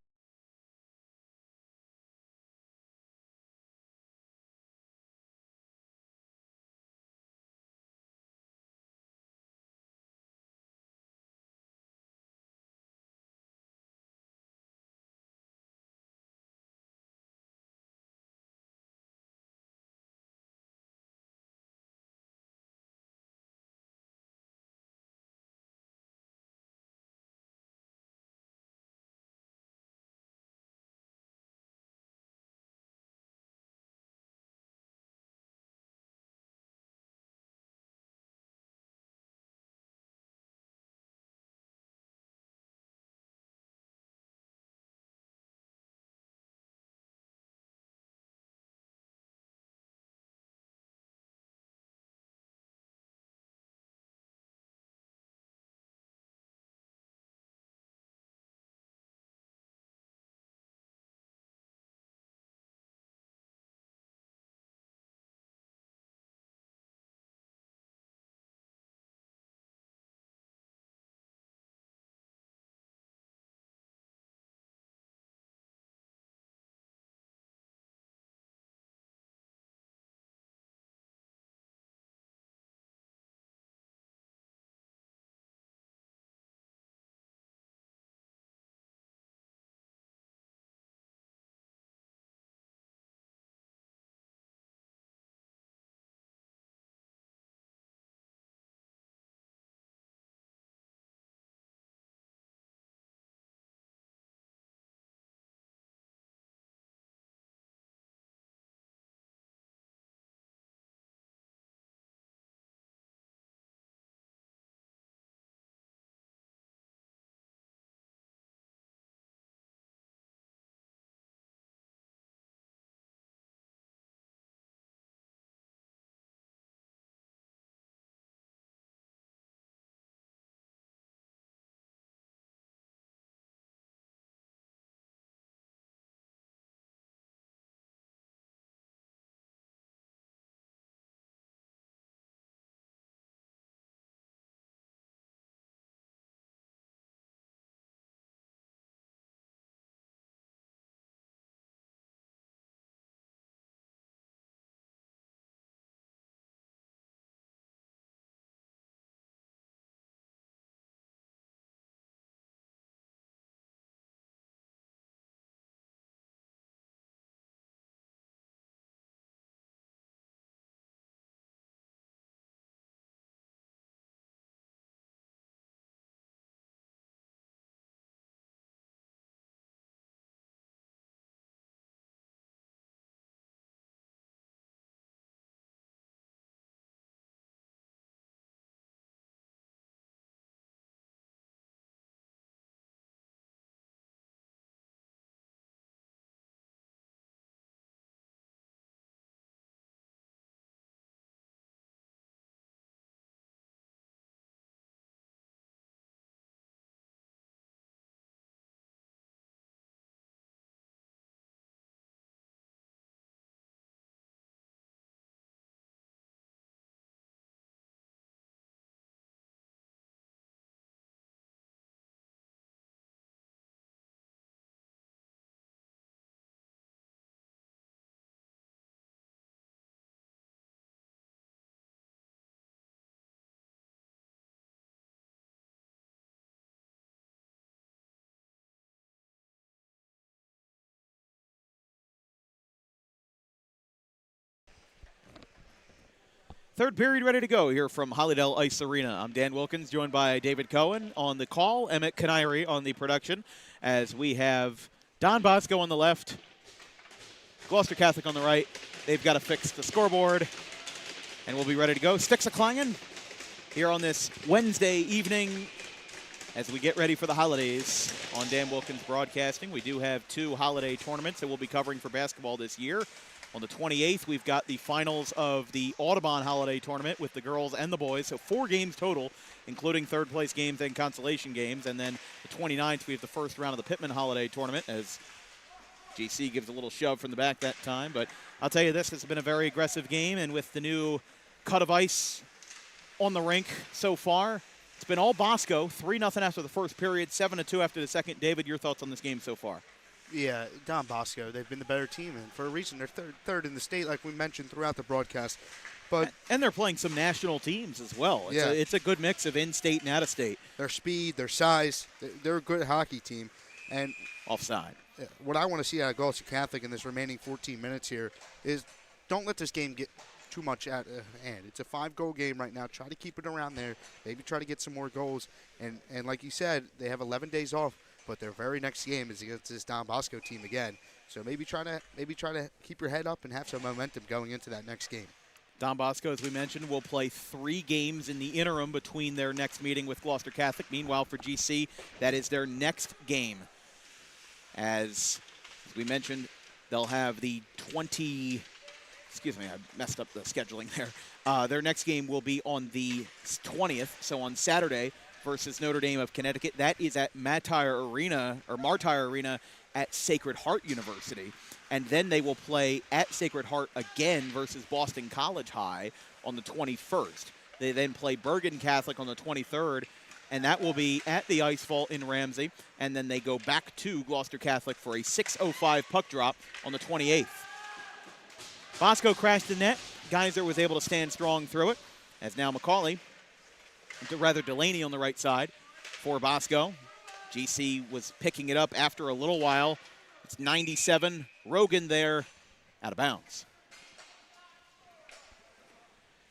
Third period ready to go here from Hollydale Ice Arena. I'm Dan Wilkins, joined by David Cohen on the call, Emmett Canary on the production, as we have Don Bosco on the left, Gloucester Catholic on the right. They've got to fix the scoreboard, and we'll be ready to go. Sticks a-clangin' here on this Wednesday evening as we get ready for the holidays on Dan Wilkins Broadcasting. We do have 2 holiday tournaments that we'll be covering for basketball this year. On the 28th, we've got the finals of the Audubon Holiday Tournament with the girls and the boys, so 4 games total, including third-place games and consolation games. And then the 29th, we have the first round of the Pittman Holiday Tournament as GC gives a little shove from the back that time. But I'll tell you this, has been a very aggressive game, and with the new cut of ice on the rink so far, it's been all Bosco, 3-0 after the first period, 7-2 after the second. David, your thoughts on this game so far? Yeah, Don Bosco, they've been the better team, and for a reason. They're third in the state, like we mentioned throughout the broadcast. And they're playing some national teams as well. It's a good mix of in-state and out-of-state. Their speed, their size, they're a good hockey team. And offside. What I want to see out of Gloucester Catholic in this remaining 14 minutes here is don't let this game get too much out of hand. It's a 5-goal game right now. Try to keep it around there. Maybe try to get some more goals. And like you said, they have 11 days off. But their very next game is against this Don Bosco team again. So maybe try to keep your head up and have some momentum going into that next game. Don Bosco, as we mentioned, will play 3 games in the interim between their next meeting with Gloucester Catholic. Meanwhile, for GC, that is their next game. As we mentioned, they'll have the excuse me, I messed up the scheduling there. Their next game will be on the 20th, so on Saturday, versus Notre Dame of Connecticut. That is at Martyr Arena at Sacred Heart University. And then they will play at Sacred Heart again versus Boston College High on the 21st. They then play Bergen Catholic on the 23rd, and that will be at the Ice Vault in Ramsey. And then they go back to Gloucester Catholic for a 6:05 puck drop on the 28th. Bosco crashed the net. Geyser was able to stand strong through it, as now Delaney on the right side for Bosco. GC was picking it up after a little while. It's 97. Rogan there, out of bounds.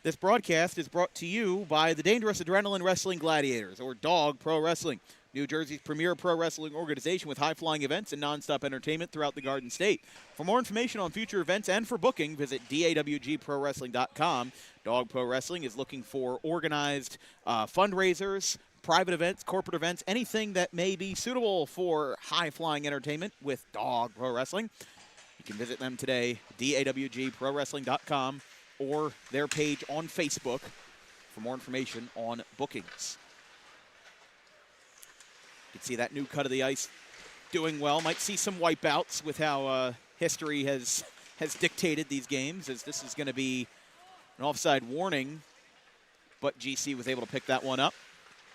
This broadcast is brought to you by the Dangerous Adrenaline Wrestling Gladiators, or Dog Pro Wrestling, New Jersey's premier pro wrestling organization with high-flying events and nonstop entertainment throughout the Garden State. For more information on future events and for booking, visit dawgprowrestling.com. Dog Pro Wrestling is looking for organized fundraisers, private events, corporate events, anything that may be suitable for high-flying entertainment with Dog Pro Wrestling. You can visit them today, dawgprowrestling.com, or their page on Facebook for more information on bookings. You can see that new cut of the ice doing well. Might see some wipeouts with how history has dictated these games, as this is going to be an offside warning, but GC was able to pick that one up.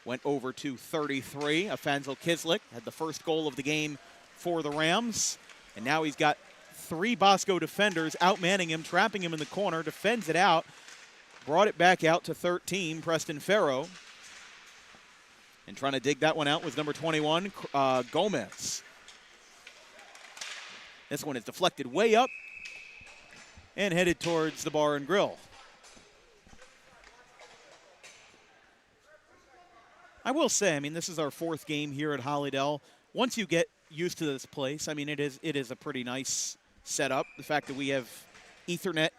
Went over to 33. Afanzel Kislik had the first goal of the game for the Rams, and now he's got 3 Bosco defenders outmanning him, trapping him in the corner, defends it out, brought it back out to 13, Preston Farrow. And trying to dig that one out was number 21, Gomez. This one is deflected way up and headed towards the bar and grill. I will say, this is our 4th game here at Hollydale. Once you get used to this place, it is a pretty nice setup. The fact that we have Ethernet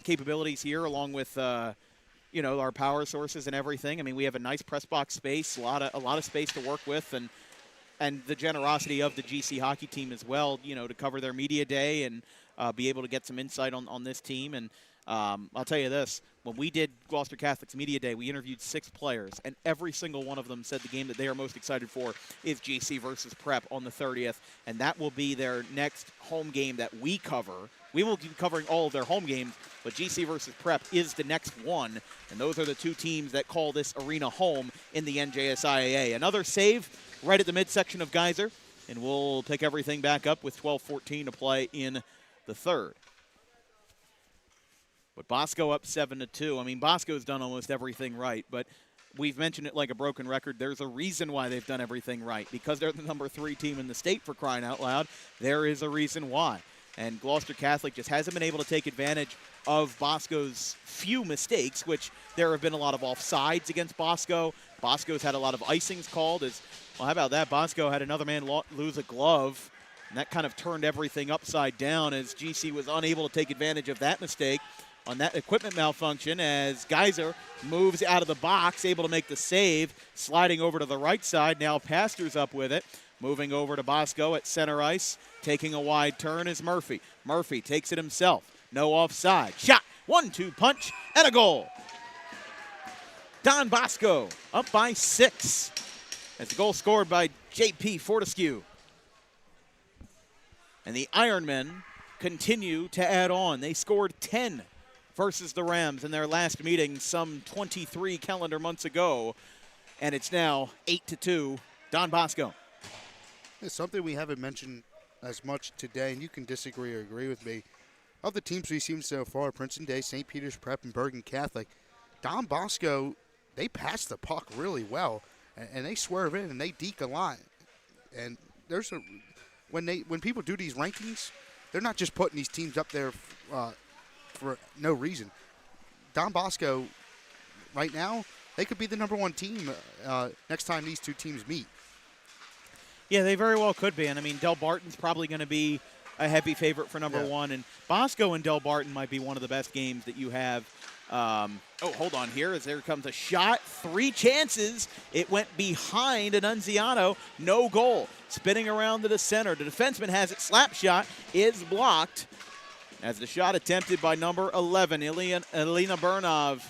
capabilities here, along with our power sources and everything. We have a nice press box space, a lot of space to work with, and the generosity of the GC hockey team as well, to cover their media day and be able to get some insight on this team. And I'll tell you this, when we did Gloucester Catholic's media day, we interviewed 6 players, and every single one of them said the game that they are most excited for is GC versus Prep on the 30th, and that will be their next home game that we cover. We will be covering all of their home games, but GC versus Prep is the next one, and those are the 2 teams that call this arena home in the NJSIAA. Another save right at the midsection of Geyser, and we'll pick everything back up with 12:14 to play in the 3rd. But Bosco up 7-2. Bosco's done almost everything right, but we've mentioned it like a broken record. There's a reason why they've done everything right, because they're the number 3 team in the state, for crying out loud. There is a reason why. And Gloucester Catholic just hasn't been able to take advantage of Bosco's few mistakes, which there have been a lot of offsides against Bosco. Bosco's had a lot of icings called. Well, how about that? Bosco had another man lose a glove, and that kind of turned everything upside down as GC was unable to take advantage of that mistake on that equipment malfunction as Geyser moves out of the box, able to make the save, sliding over to the right side. Now Pastor's up with it. Moving over to Bosco at center ice. Taking a wide turn is Murphy. Murphy takes it himself. No offside. Shot. 1-2 punch and a goal. Don Bosco up by 6 as the goal scored by J.P. Fortescue. And the Ironmen continue to add on. They scored 10 versus the Rams in their last meeting some 23 calendar months ago. And it's now 8-2, Don Bosco. It's something we haven't mentioned as much today, and you can disagree or agree with me. Of the teams we've seen so far, Princeton Day, St. Peter's Prep, and Bergen Catholic, Don Bosco, they pass the puck really well, and they swerve in and they deke a lot. And there's when people do these rankings, they're not just putting these teams up there for no reason. Don Bosco, right now, they could be the #1 team next time these two teams meet. Yeah, they very well could be. And, I mean, Del Barton's probably going to be a heavy favorite for number 1. And Bosco and Del Barton might be one of the best games that you have. Hold on here as there comes a shot. 3 chances. It went behind Annunziato. No goal. Spinning around to the center. The defenseman has it. Slap shot is blocked as the shot attempted by number 11, Elena Bernov.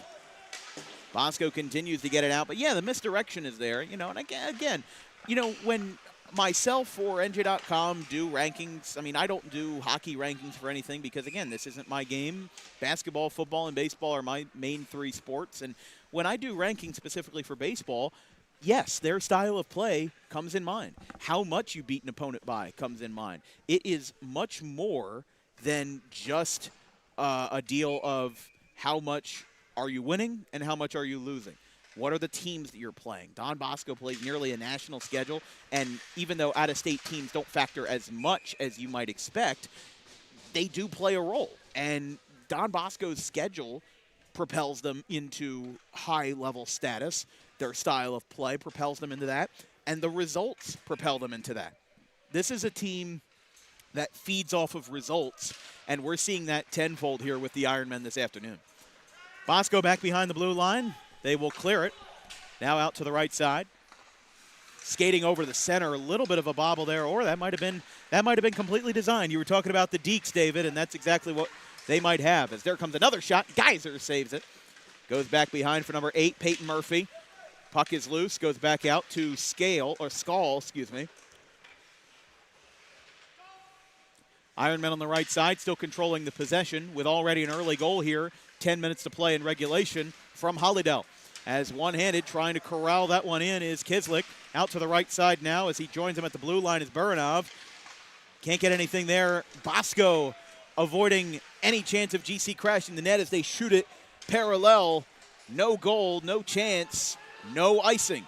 Bosco continues to get it out. But, yeah, the misdirection is there. You know, and again, you know, when myself or NJ.com do rankings. I mean, I don't do hockey rankings for anything because, again, this isn't my game. Basketball, football, and baseball are my main 3 sports. And when I do rankings specifically for baseball, yes, their style of play comes in mind. How much you beat an opponent by comes in mind. It is much more than just a deal of how much are you winning and how much are you losing. What are the teams that you're playing? Don Bosco plays nearly a national schedule, and even though out-of-state teams don't factor as much as you might expect, they do play a role. And Don Bosco's schedule propels them into high-level status. Their style of play propels them into that, and the results propel them into that. This is a team that feeds off of results, and we're seeing that tenfold here with the Ironmen this afternoon. Bosco back behind the blue line. They will clear it. Now out to the right side. Skating over to the center, a little bit of a bobble there, or that might have been completely designed. You were talking about the dekes, David, and that's exactly what they might have. As there comes another shot, Geyser saves it. Goes back behind for number 8, Peyton Murphy. Puck is loose, goes back out to Skull. Ironmen on the right side, still controlling the possession with already an early goal here. 10 minutes to play in regulation from Hollydale. As one-handed, trying to corral that one in is Kislik. Out to the right side now as he joins him at the blue line is Burinov. Can't get anything there. Bosco avoiding any chance of GC crashing the net as they shoot it parallel. No goal, no chance, no icing.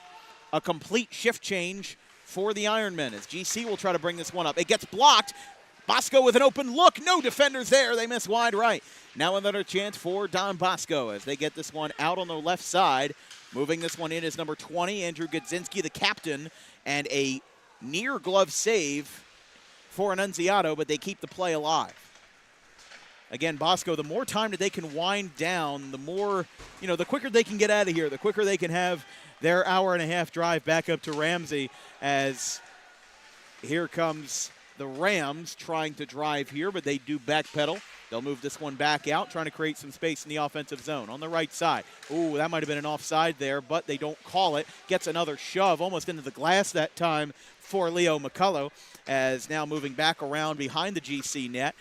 A complete shift change for the Ironmen as GC will try to bring this one up. It gets blocked. Bosco with an open look. No defenders there. They miss wide right. Now another chance for Don Bosco as they get this one out on the left side. Moving this one in is number 20, Andrew Godzinski, the captain, and a near glove save for Annunziato, but they keep the play alive. Again, Bosco, the more time that they can wind down, the more, the quicker they can get out of here, the quicker they can have their hour-and-a-half drive back up to Ramsey as here comes the Rams trying to drive here, but they do backpedal. They'll move this one back out, trying to create some space in the offensive zone. On the right side. Ooh, that might have been an offside there, but they don't call it. Gets another shove almost into the glass that time for Leo McCullough, as now moving back around behind the GC net.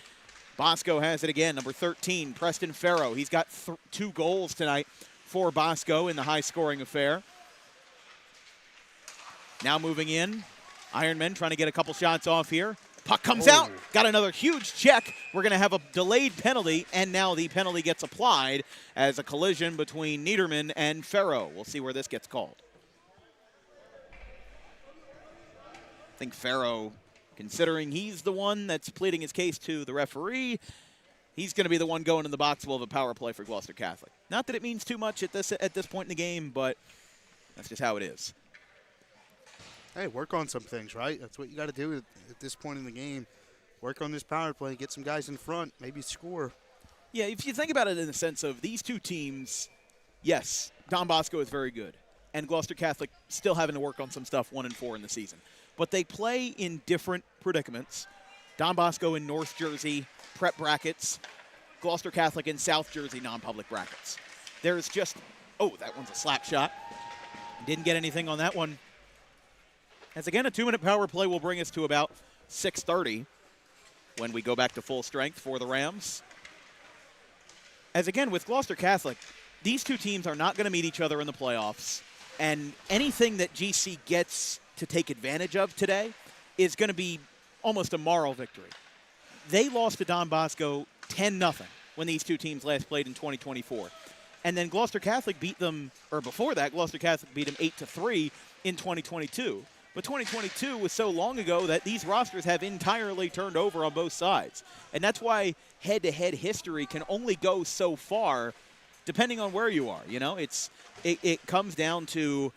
Bosco has it again, number 13, Preston Farrow. He's got 2 goals tonight for Bosco in the high-scoring affair. Now moving in. Ironmen trying to get a couple shots off here. Puck comes out. Got another huge check. We're going to have a delayed penalty, and now the penalty gets applied as a collision between Niederman and Farrow. We'll see where this gets called. I think Farrow considering he's the one that's pleading his case to the referee, he's going to be the one going in the box full of a power play for Gloucester Catholic. Not that it means too much at this point in the game, but that's just how it is. Hey, work on some things, right? That's what you got to do at this point in the game. Work on this power play, get some guys in front, maybe score. Yeah, if you think about it in the sense of these two teams, yes, Don Bosco is very good, and Gloucester Catholic still having to work on some stuff 1-4 in the season. But they play in different predicaments. Don Bosco in North Jersey prep brackets, Gloucester Catholic in South Jersey non-public brackets. There's just, oh, that one's a slap shot. Didn't get anything on that one. As again, a 2-minute power play will bring us to about 6:30 when we go back to full strength for the Rams. As again, with Gloucester Catholic, these two teams are not going to meet each other in the playoffs, and anything that GC gets to take advantage of today is going to be almost a moral victory. They lost to Don Bosco 10-0 when these two teams last played in 2024. And then Gloucester Catholic beat them, or before that, Gloucester Catholic beat them 8-3 in 2022. But 2022 was so long ago that these rosters have entirely turned over on both sides. And that's why head-to-head history can only go so far depending on where you are. You know, it comes down to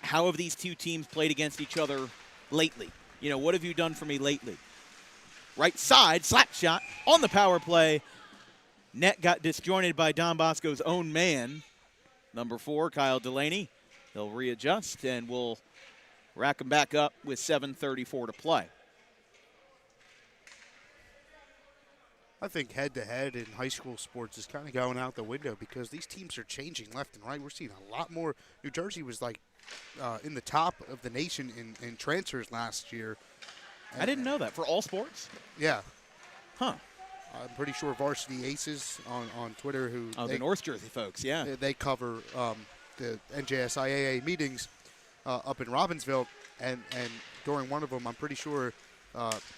how have these two teams played against each other lately. You know, what have you done for me lately? Right side, slap shot on the power play. Net got disjointed by Don Bosco's own man, number 4, Kyle Delaney. He'll readjust, and we'll rack them back up with 7:34 to play. I think head-to-head in high school sports is kind of going out the window because these teams are changing left and right. We're seeing a lot more. New Jersey was like in the top of the nation in transfers last year. I didn't know that. For all sports? Yeah. Huh. I'm pretty sure Varsity Aces on Twitter, who the North Jersey folks, yeah. They cover the NJSIAA meetings up in Robbinsville, and during one of them, I'm pretty sure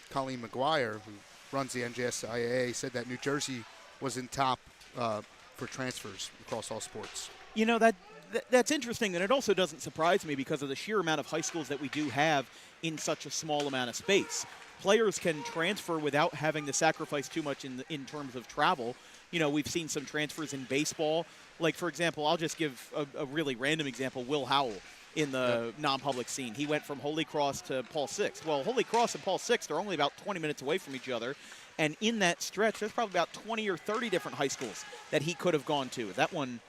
Colleen McGuire, who runs the NJSIAA, said that New Jersey was in top for transfers across all sports. You know, that's interesting, and it also doesn't surprise me because of the sheer amount of high schools that we do have in such a small amount of space. Players can transfer without having to sacrifice too much in terms of travel. You know, we've seen some transfers in baseball. Like, for example, I'll just give a really random example, Will Howell in the non-public scene. He went from Holy Cross to Paul Sixth. Well, Holy Cross and Paul Sixth are only about 20 minutes away from each other, and in that stretch, there's probably about 20 or 30 different high schools that he could have gone to. That one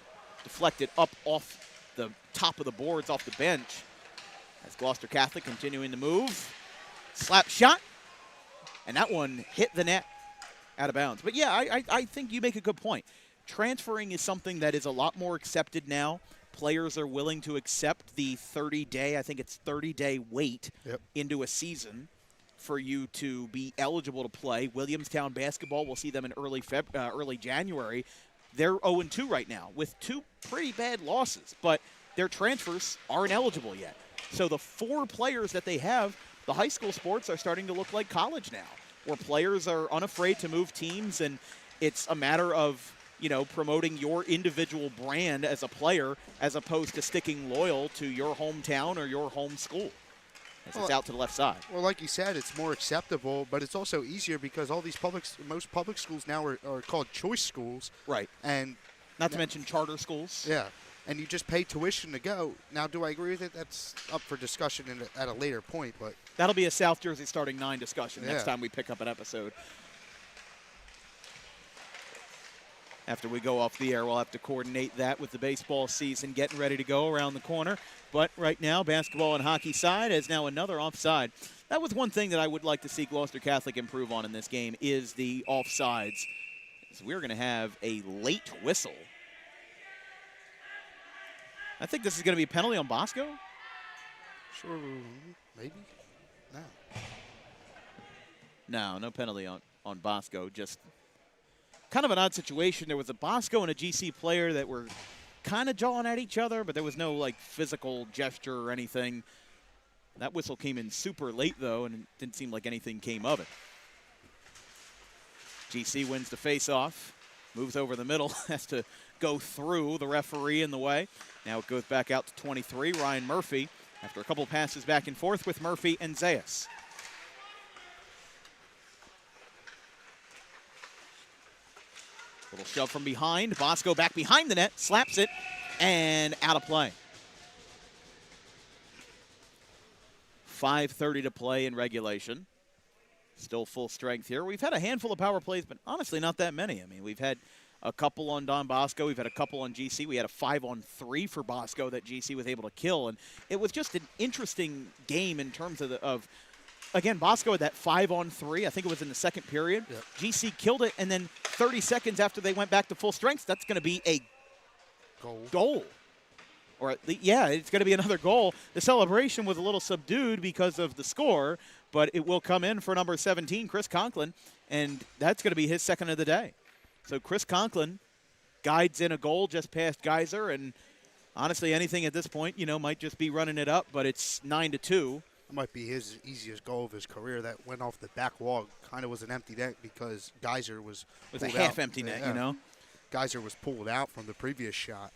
deflected up off the top of the boards, off the bench, as Gloucester Catholic continuing to move. Slap shot, and that one hit the net out of bounds. But, yeah, I think you make a good point. Transferring is something that is a lot more accepted now. Players are willing to accept the 30-day, I think it's 30-day wait into a season for you to be eligible to play. Williamstown basketball, we'll see them in early January. They're 0-2 right now with 2 pretty bad losses, but their transfers aren't eligible yet. So the 4 players that they have, the high school sports are starting to look like college now, where players are unafraid to move teams, and it's a matter of, you know, promoting your individual brand as a player as opposed to sticking loyal to your hometown or your home school. It's out to the left side. Well, like you said, it's more acceptable, but it's also easier because all these most public schools now are called choice schools. Right. And not to mention charter schools. Yeah. And you just pay tuition to go. Now, do I agree with it? That's up for discussion at a later point. But that'll be a South Jersey starting 9 discussion next time we pick up an episode. After we go off the air, we'll have to coordinate that with the baseball season getting ready to go around the corner. But right now, basketball and hockey side is now another offside. That was one thing that I would like to see Gloucester Catholic improve on in this game is the offsides. So we're going to have a late whistle. I think this is going to be a penalty on Bosco. Sure, maybe. No penalty on Bosco. Just kind of an odd situation. There was a Bosco and a GC player that were kind of jawing at each other, but there was no, like, physical gesture or anything. That whistle came in super late, though, and it didn't seem like anything came of it. GC wins the face-off, moves over the middle, has to go through the referee in the way. Now it goes back out to 23, Ryan Murphy, after a couple passes back and forth with Murphy and Zayas. Little shove from behind. Bosco back behind the net, slaps it, and out of play. 5:30 to play in regulation. Still full strength here. We've had a handful of power plays, but honestly not that many. I mean, we've had a couple on Don Bosco. We've had a couple on GC. We had a 5-on-3 for Bosco that GC was able to kill. And it was just an interesting game in terms of again, Bosco had that 5-on-3. I think it was in the second period. Yep. GC killed it, and then 30 seconds after they went back to full strength, that's going to be a goal. Or yeah, it's going to be another goal. The celebration was a little subdued because of the score, but it will come in for number 17, Chris Conklin, and that's going to be his second of the day. So Chris Conklin guides in a goal just past Geyser, and honestly, anything at this point, might just be running it up, but it's 9-2. It might be his easiest goal of his career. That went off the back wall. Kind of was an empty net because Geyser was With a pulled out. half-empty net, Geyser was pulled out from the previous shot.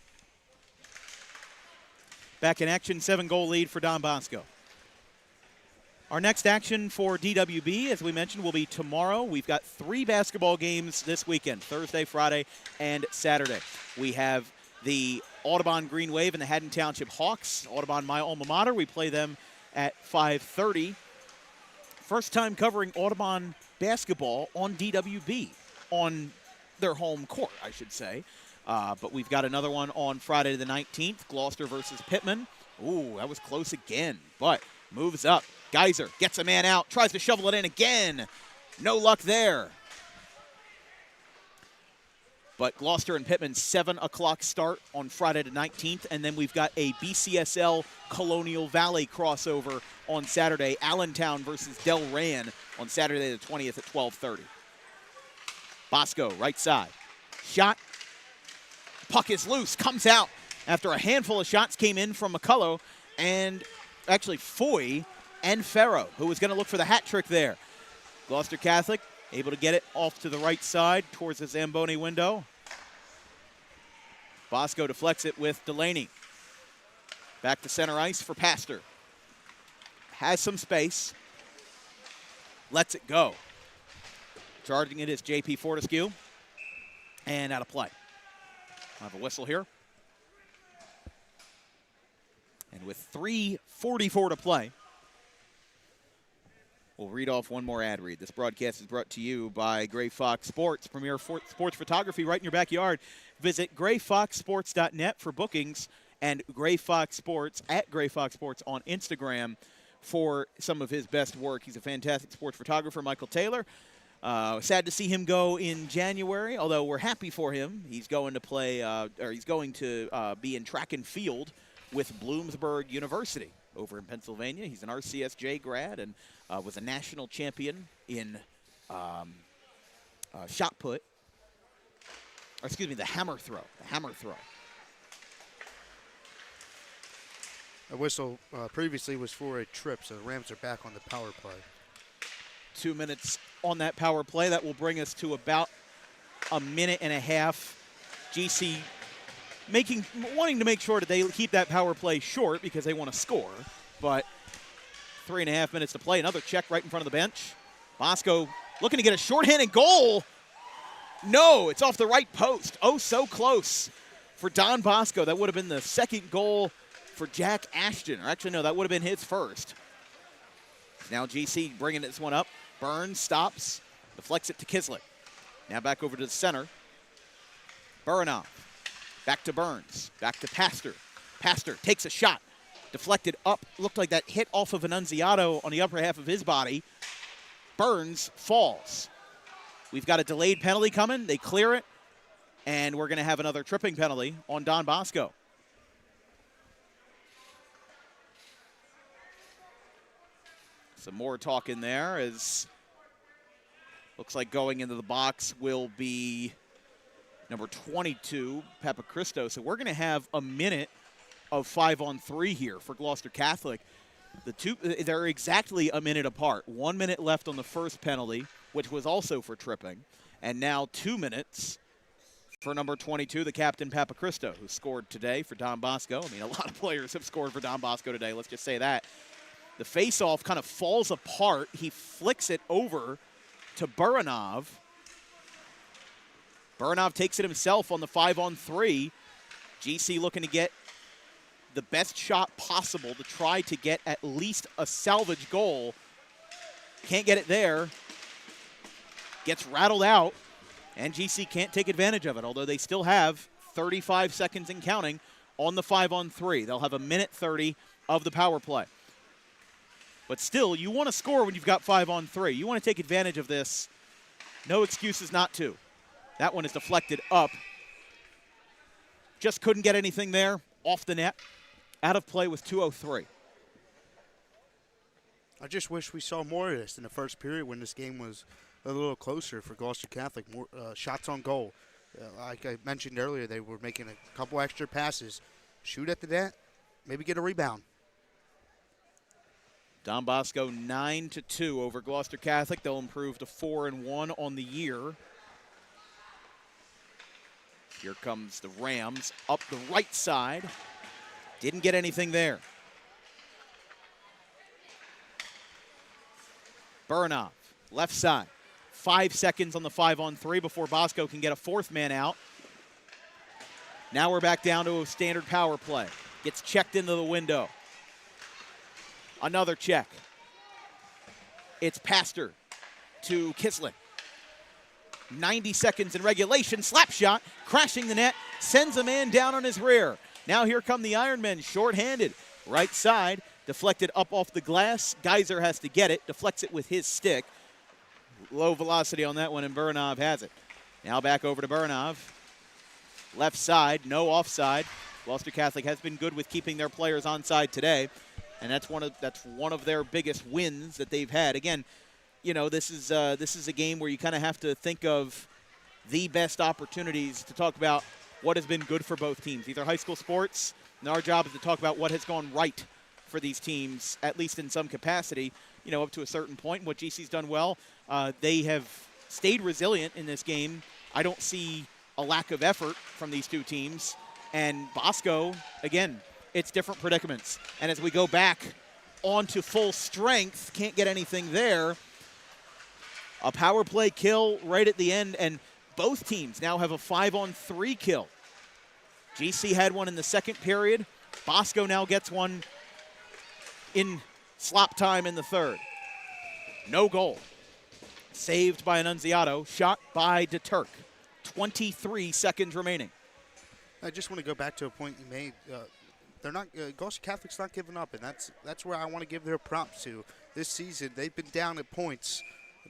Back in action, 7-goal lead for Don Bosco. Our next action for DWB, as we mentioned, will be tomorrow. We've got 3 basketball games this weekend, Thursday, Friday, and Saturday. We have the Audubon Green Wave and the Haddon Township Hawks. Audubon, my alma mater. We play them at 5:30. First time covering Audubon basketball on DWB, on their home court, I should say. But we've got another one on Friday the 19th, Gloucester versus Pittman. Ooh, that was close again, but moves up. Geyser gets a man out, tries to shovel it in again. No luck there. But Gloucester and Pittman, 7 o'clock start on Friday the 19th. And then we've got a BCSL Colonial Valley crossover on Saturday. Allentown versus Delran on Saturday the 20th at 12:30. Bosco, right side. Shot. Puck is loose, comes out after a handful of shots came in from McCullough and actually Foy and Farrow, who was going to look for the hat trick there. Gloucester Catholic able to get it off to the right side towards the Zamboni window. Bosco deflects it with Delaney. Back to center ice for Pastor. Has some space. Lets it go. Charging it is J.P. Fortescue. And out of play. I have a whistle here. And with 3:44 to play, we'll read off one more ad read. This broadcast is brought to you by Gray Fox Sports, premier sports photography right in your backyard. Visit grayfoxsports.net for bookings and Gray Fox Sports at Gray Fox Sports on Instagram for some of his best work. He's a fantastic sports photographer, Michael Taylor. Sad to see him go in January, although we're happy for him. He's going to play, he's going to be in track and field with Bloomsburg University over in Pennsylvania. He's an RCSJ grad and was a national champion in shot put. Or excuse me, the hammer throw. A whistle previously was for a trip, so the Rams are back on the power play. 2 minutes on that power play. That will bring us to about a minute and a half. GC wanting to make sure that they keep that power play short because they want to score. But 3.5 minutes to play. Another check right in front of the bench. Bosco looking to get a shorthanded goal. No, it's off the right post. Oh, so close for Don Bosco. That would have been the second goal for Jack Ashton. Or actually, no, that would have been his first. Now GC bringing this one up. Burns stops, deflects it to Kislet. Now back over to the center. Buranov. Back to Burns. Back to Pastor. Pastor takes a shot. Deflected up. Looked like that hit off of Annunziato on the upper half of his body. Burns falls. We've got a delayed penalty coming. They clear it. And we're going to have another tripping penalty on Don Bosco. Some more talk in there as looks like going into the box will be number 22, Papacristo. So we're going to have a minute of 5-on-3 here for Gloucester Catholic. The two, they're exactly a minute apart. 1 minute left on the first penalty, which was also for tripping. And now 2 minutes for number 22, the captain Papacristo, who scored today for Don Bosco. I mean, a lot of players have scored for Don Bosco today. Let's just say that. The face-off kind of falls apart. He flicks it over to Buranov. Burnov takes it himself on the 5-on-3. GC looking to get the best shot possible to try to get at least a salvage goal. Can't get it there. Gets rattled out, and GC can't take advantage of it, although they still have 35 seconds and counting on the 5-on-3. They'll have a minute 30 of the power play. But still, you want to score when you've got 5-on-3. You want to take advantage of this. No excuses not to. That one is deflected up. Just couldn't get anything there. Off the net. Out of play with 2:03. I just wish we saw more of this in the first period when this game was a little closer for Gloucester Catholic. More shots on goal. Like I mentioned earlier, they were making a couple extra passes. Shoot at the net, maybe get a rebound. Don Bosco 9-2 over Gloucester Catholic. They'll improve to 4-1 on the year. Here comes the Rams up the right side. Didn't get anything there. Burnov, left side. 5 seconds on the 5-on-3 before Bosco can get a fourth man out. Now we're back down to a standard power play. Gets checked into the window. Another check. It's Pastor to Kisling. 90 seconds in regulation. Slap shot, crashing the net, sends a man down on his rear. Now here come the Ironmen, shorthanded. Right side, deflected up off the glass. Geyser has to get it, deflects it with his stick. Low velocity on that one, and Burnov has it. Now back over to Burnov. Left side, no offside. Gloucester Catholic has been good with keeping their players onside today, and that's one of their biggest wins that they've had. Again, you know, this is a game where you kind of have to think of the best opportunities to talk about what has been good for both teams. These are high school sports, and our job is to talk about what has gone right for these teams, at least in some capacity, you know, up to a certain point. What GC's done well, they have stayed resilient in this game. I don't see a lack of effort from these two teams. And Bosco, again, it's different predicaments. And as we go back onto full strength, can't get anything there. A power play kill right at the end, and both teams now have a 5-on-3 kill. GC had one in the second period. Bosco now gets one in slop time in the third. No goal. Saved by Annunziato. Shot by DeTurk. 23 seconds remaining. I just want to go back to a point you made. They're not Gloucester Catholic's not giving up, and that's where I want to give their props to. This season, they've been down at points.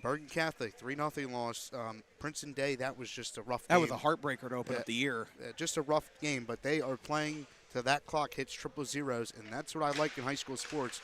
Bergen Catholic, 3-0 loss. Princeton Day, that was just a rough game. That was a heartbreaker to open up the year. Just a rough game, but they are playing till that clock hits triple zeros, and that's what I like in high school sports.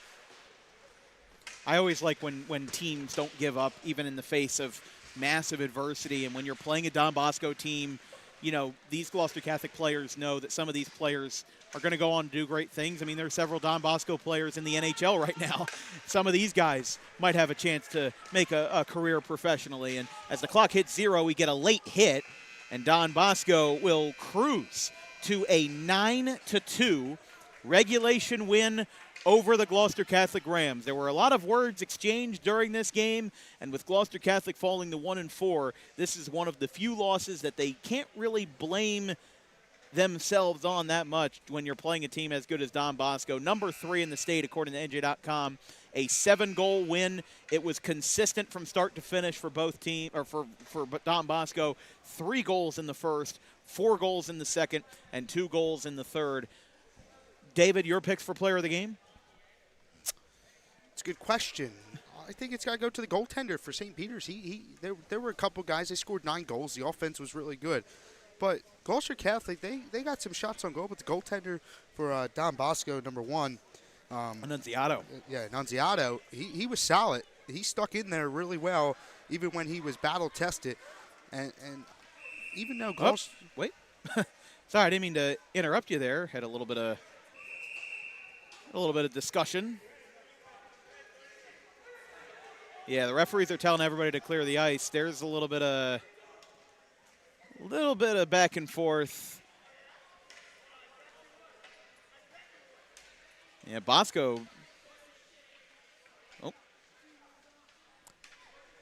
I always like when teams don't give up, even in the face of massive adversity. And when you're playing a Don Bosco team, you know, these Gloucester Catholic players know that some of these players are going to go on to do great things. I mean, there are several Don Bosco players in the NHL right now. Some of these guys might have a chance to make a career professionally. And as the clock hits zero, we get a late hit, and Don Bosco will cruise to a 9-2 regulation win over the Gloucester Catholic Rams. There were a lot of words exchanged during this game, and with Gloucester Catholic falling to 1-4, this is one of the few losses that they can't really blame themselves on that much when you're playing a team as good as Don Bosco. Number 3 in the state, according to NJ.com, a 7-goal win. It was consistent from start to finish for both teams, or for Don Bosco. 3 goals in the first, 4 goals in the second, and 2 goals in the third. David, your picks for player of the game? It's a good question. I think it's got to go to the goaltender for St. Peter's. There were a couple guys. They scored 9 goals. The offense was really good. But Gloucester Catholic, they got some shots on goal. But the goaltender for Don Bosco, number 1. Annunziato. Yeah, Annunziato, he was solid. He stuck in there really well, even when he was battle-tested. And even though Gloucester... Oh, wait. Sorry, I didn't mean to interrupt you there. Had a little bit of discussion. Yeah, the referees are telling everybody to clear the ice. There's a little bit of back and forth. Yeah, Bosco. Oh.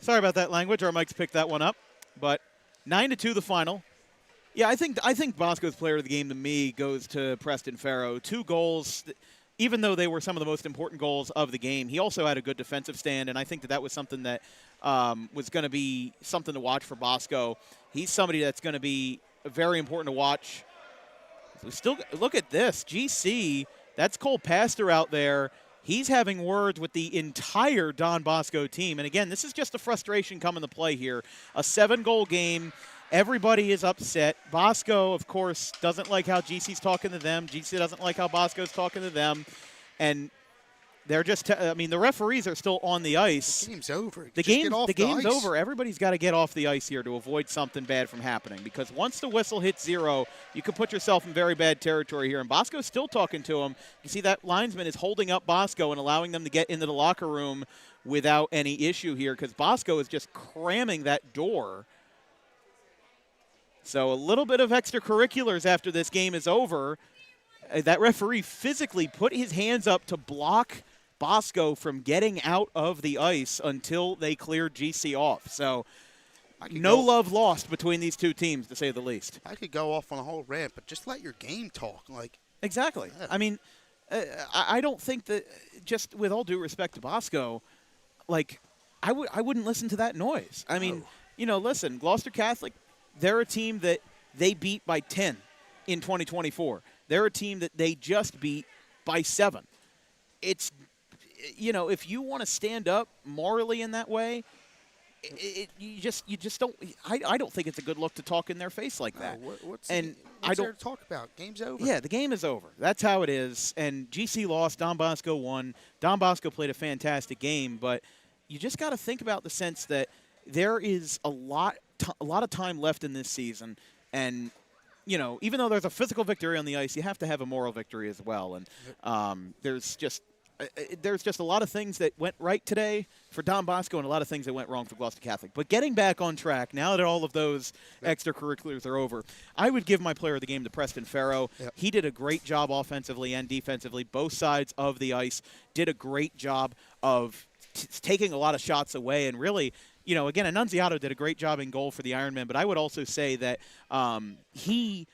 Sorry about that language. Our mics picked that one up. But 9-2 the final. Yeah, I think Bosco's player of the game to me goes to Preston Farrow. 2 goals, even though they were some of the most important goals of the game, he also had a good defensive stand, and I think that was something that was going to be something to watch for Bosco. He's somebody that's going to be very important to watch. So still, look at this. GC, that's Cole Pastor out there. He's having words with the entire Don Bosco team. And again, this is just a frustration coming to play here. A 7-goal game. Everybody is upset. Bosco, of course, doesn't like how GC's talking to them. GC doesn't like how Bosco's talking to them. And they're just, the referees are still on the ice. The game's over. The game's over. Everybody's got to get off the ice here to avoid something bad from happening, because once the whistle hits 0, you can put yourself in very bad territory here. And Bosco's still talking to him. You see that linesman is holding up Bosco and allowing them to get into the locker room without any issue here, because Bosco is just cramming that door. So a little bit of extracurriculars after this game is over. That referee physically put his hands up to block Bosco from getting out of the ice until they cleared GC off. So no love lost between these two teams, to say the least. I could go off on a whole rant, but just let your game talk. Exactly. Yeah. I mean, I don't think that, just with all due respect to Bosco, I wouldn't listen to that noise. I mean, listen, Gloucester Catholic, they're a team that they beat by 10 in 2024. They're a team that they just beat by 7. It's, if you want to stand up morally in that way, you just don't. I don't think it's a good look to talk in their face like that. What's there to talk about? Game's over. Yeah, the game is over. That's how it is. And GC lost. Don Bosco won. Don Bosco played a fantastic game, but you just got to think about the sense that there is a lot of time left in this season, and even though there's a physical victory on the ice, you have to have a moral victory as well. And there's just a lot of things that went right today for Don Bosco and a lot of things that went wrong for Gloucester Catholic. But getting back on track, now that all of those extracurriculars are over, I would give my player of the game to Preston Farrow. Yep. He did a great job offensively and defensively. Both sides of the ice did a great job of taking a lot of shots away, and really, again, Annunziato did a great job in goal for the Ironmen, but I would also say that he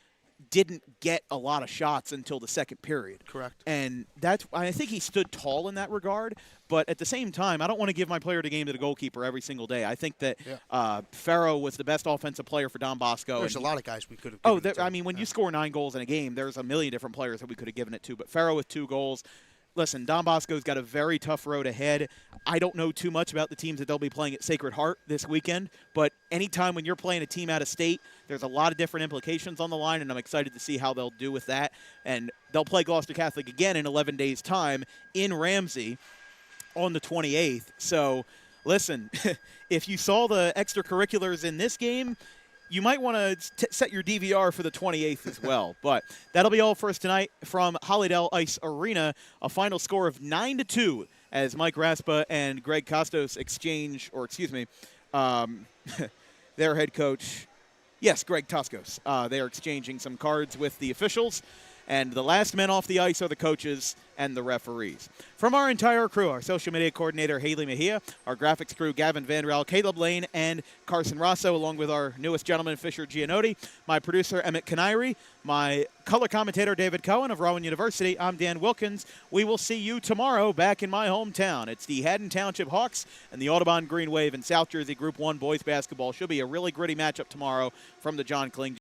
didn't get a lot of shots until the second period. Correct. And I think he stood tall in that regard, but at the same time, I don't want to give my player of the game to the goalkeeper every single day. I think that Farrow was the best offensive player for Don Bosco. There's a lot of guys we could have given it to. When you score 9 goals in a game, there's a million different players that we could have given it to, but Farrow with 2 goals. Listen, Don Bosco's got a very tough road ahead. I don't know too much about the teams that they'll be playing at Sacred Heart this weekend, but anytime when you're playing a team out of state, there's a lot of different implications on the line, and I'm excited to see how they'll do with that. And they'll play Gloucester Catholic again in 11 days' time in Ramsey on the 28th. So, listen, if you saw the extracurriculars in this game, you might want to set your DVR for the 28th as well. But that'll be all for us tonight from Hollydale Ice Arena. A final score of 9-2 as Mike Raspa and Greg Costos their head coach, Greg Toscos. They are exchanging some cards with the officials. And the last men off the ice are the coaches and the referees. From our entire crew, our social media coordinator, Haley Mejia, our graphics crew, Gavin Vanderell, Caleb Lane, and Carson Rosso, along with our newest gentleman, Fisher Gianotti, my producer, Emmett Canary, my color commentator, David Cohen of Rowan University. I'm Dan Wilkins. We will see you tomorrow back in my hometown. It's the Haddon Township Hawks and the Audubon Green Wave in South Jersey Group 1 boys basketball. Should be a really gritty matchup tomorrow from the John Kling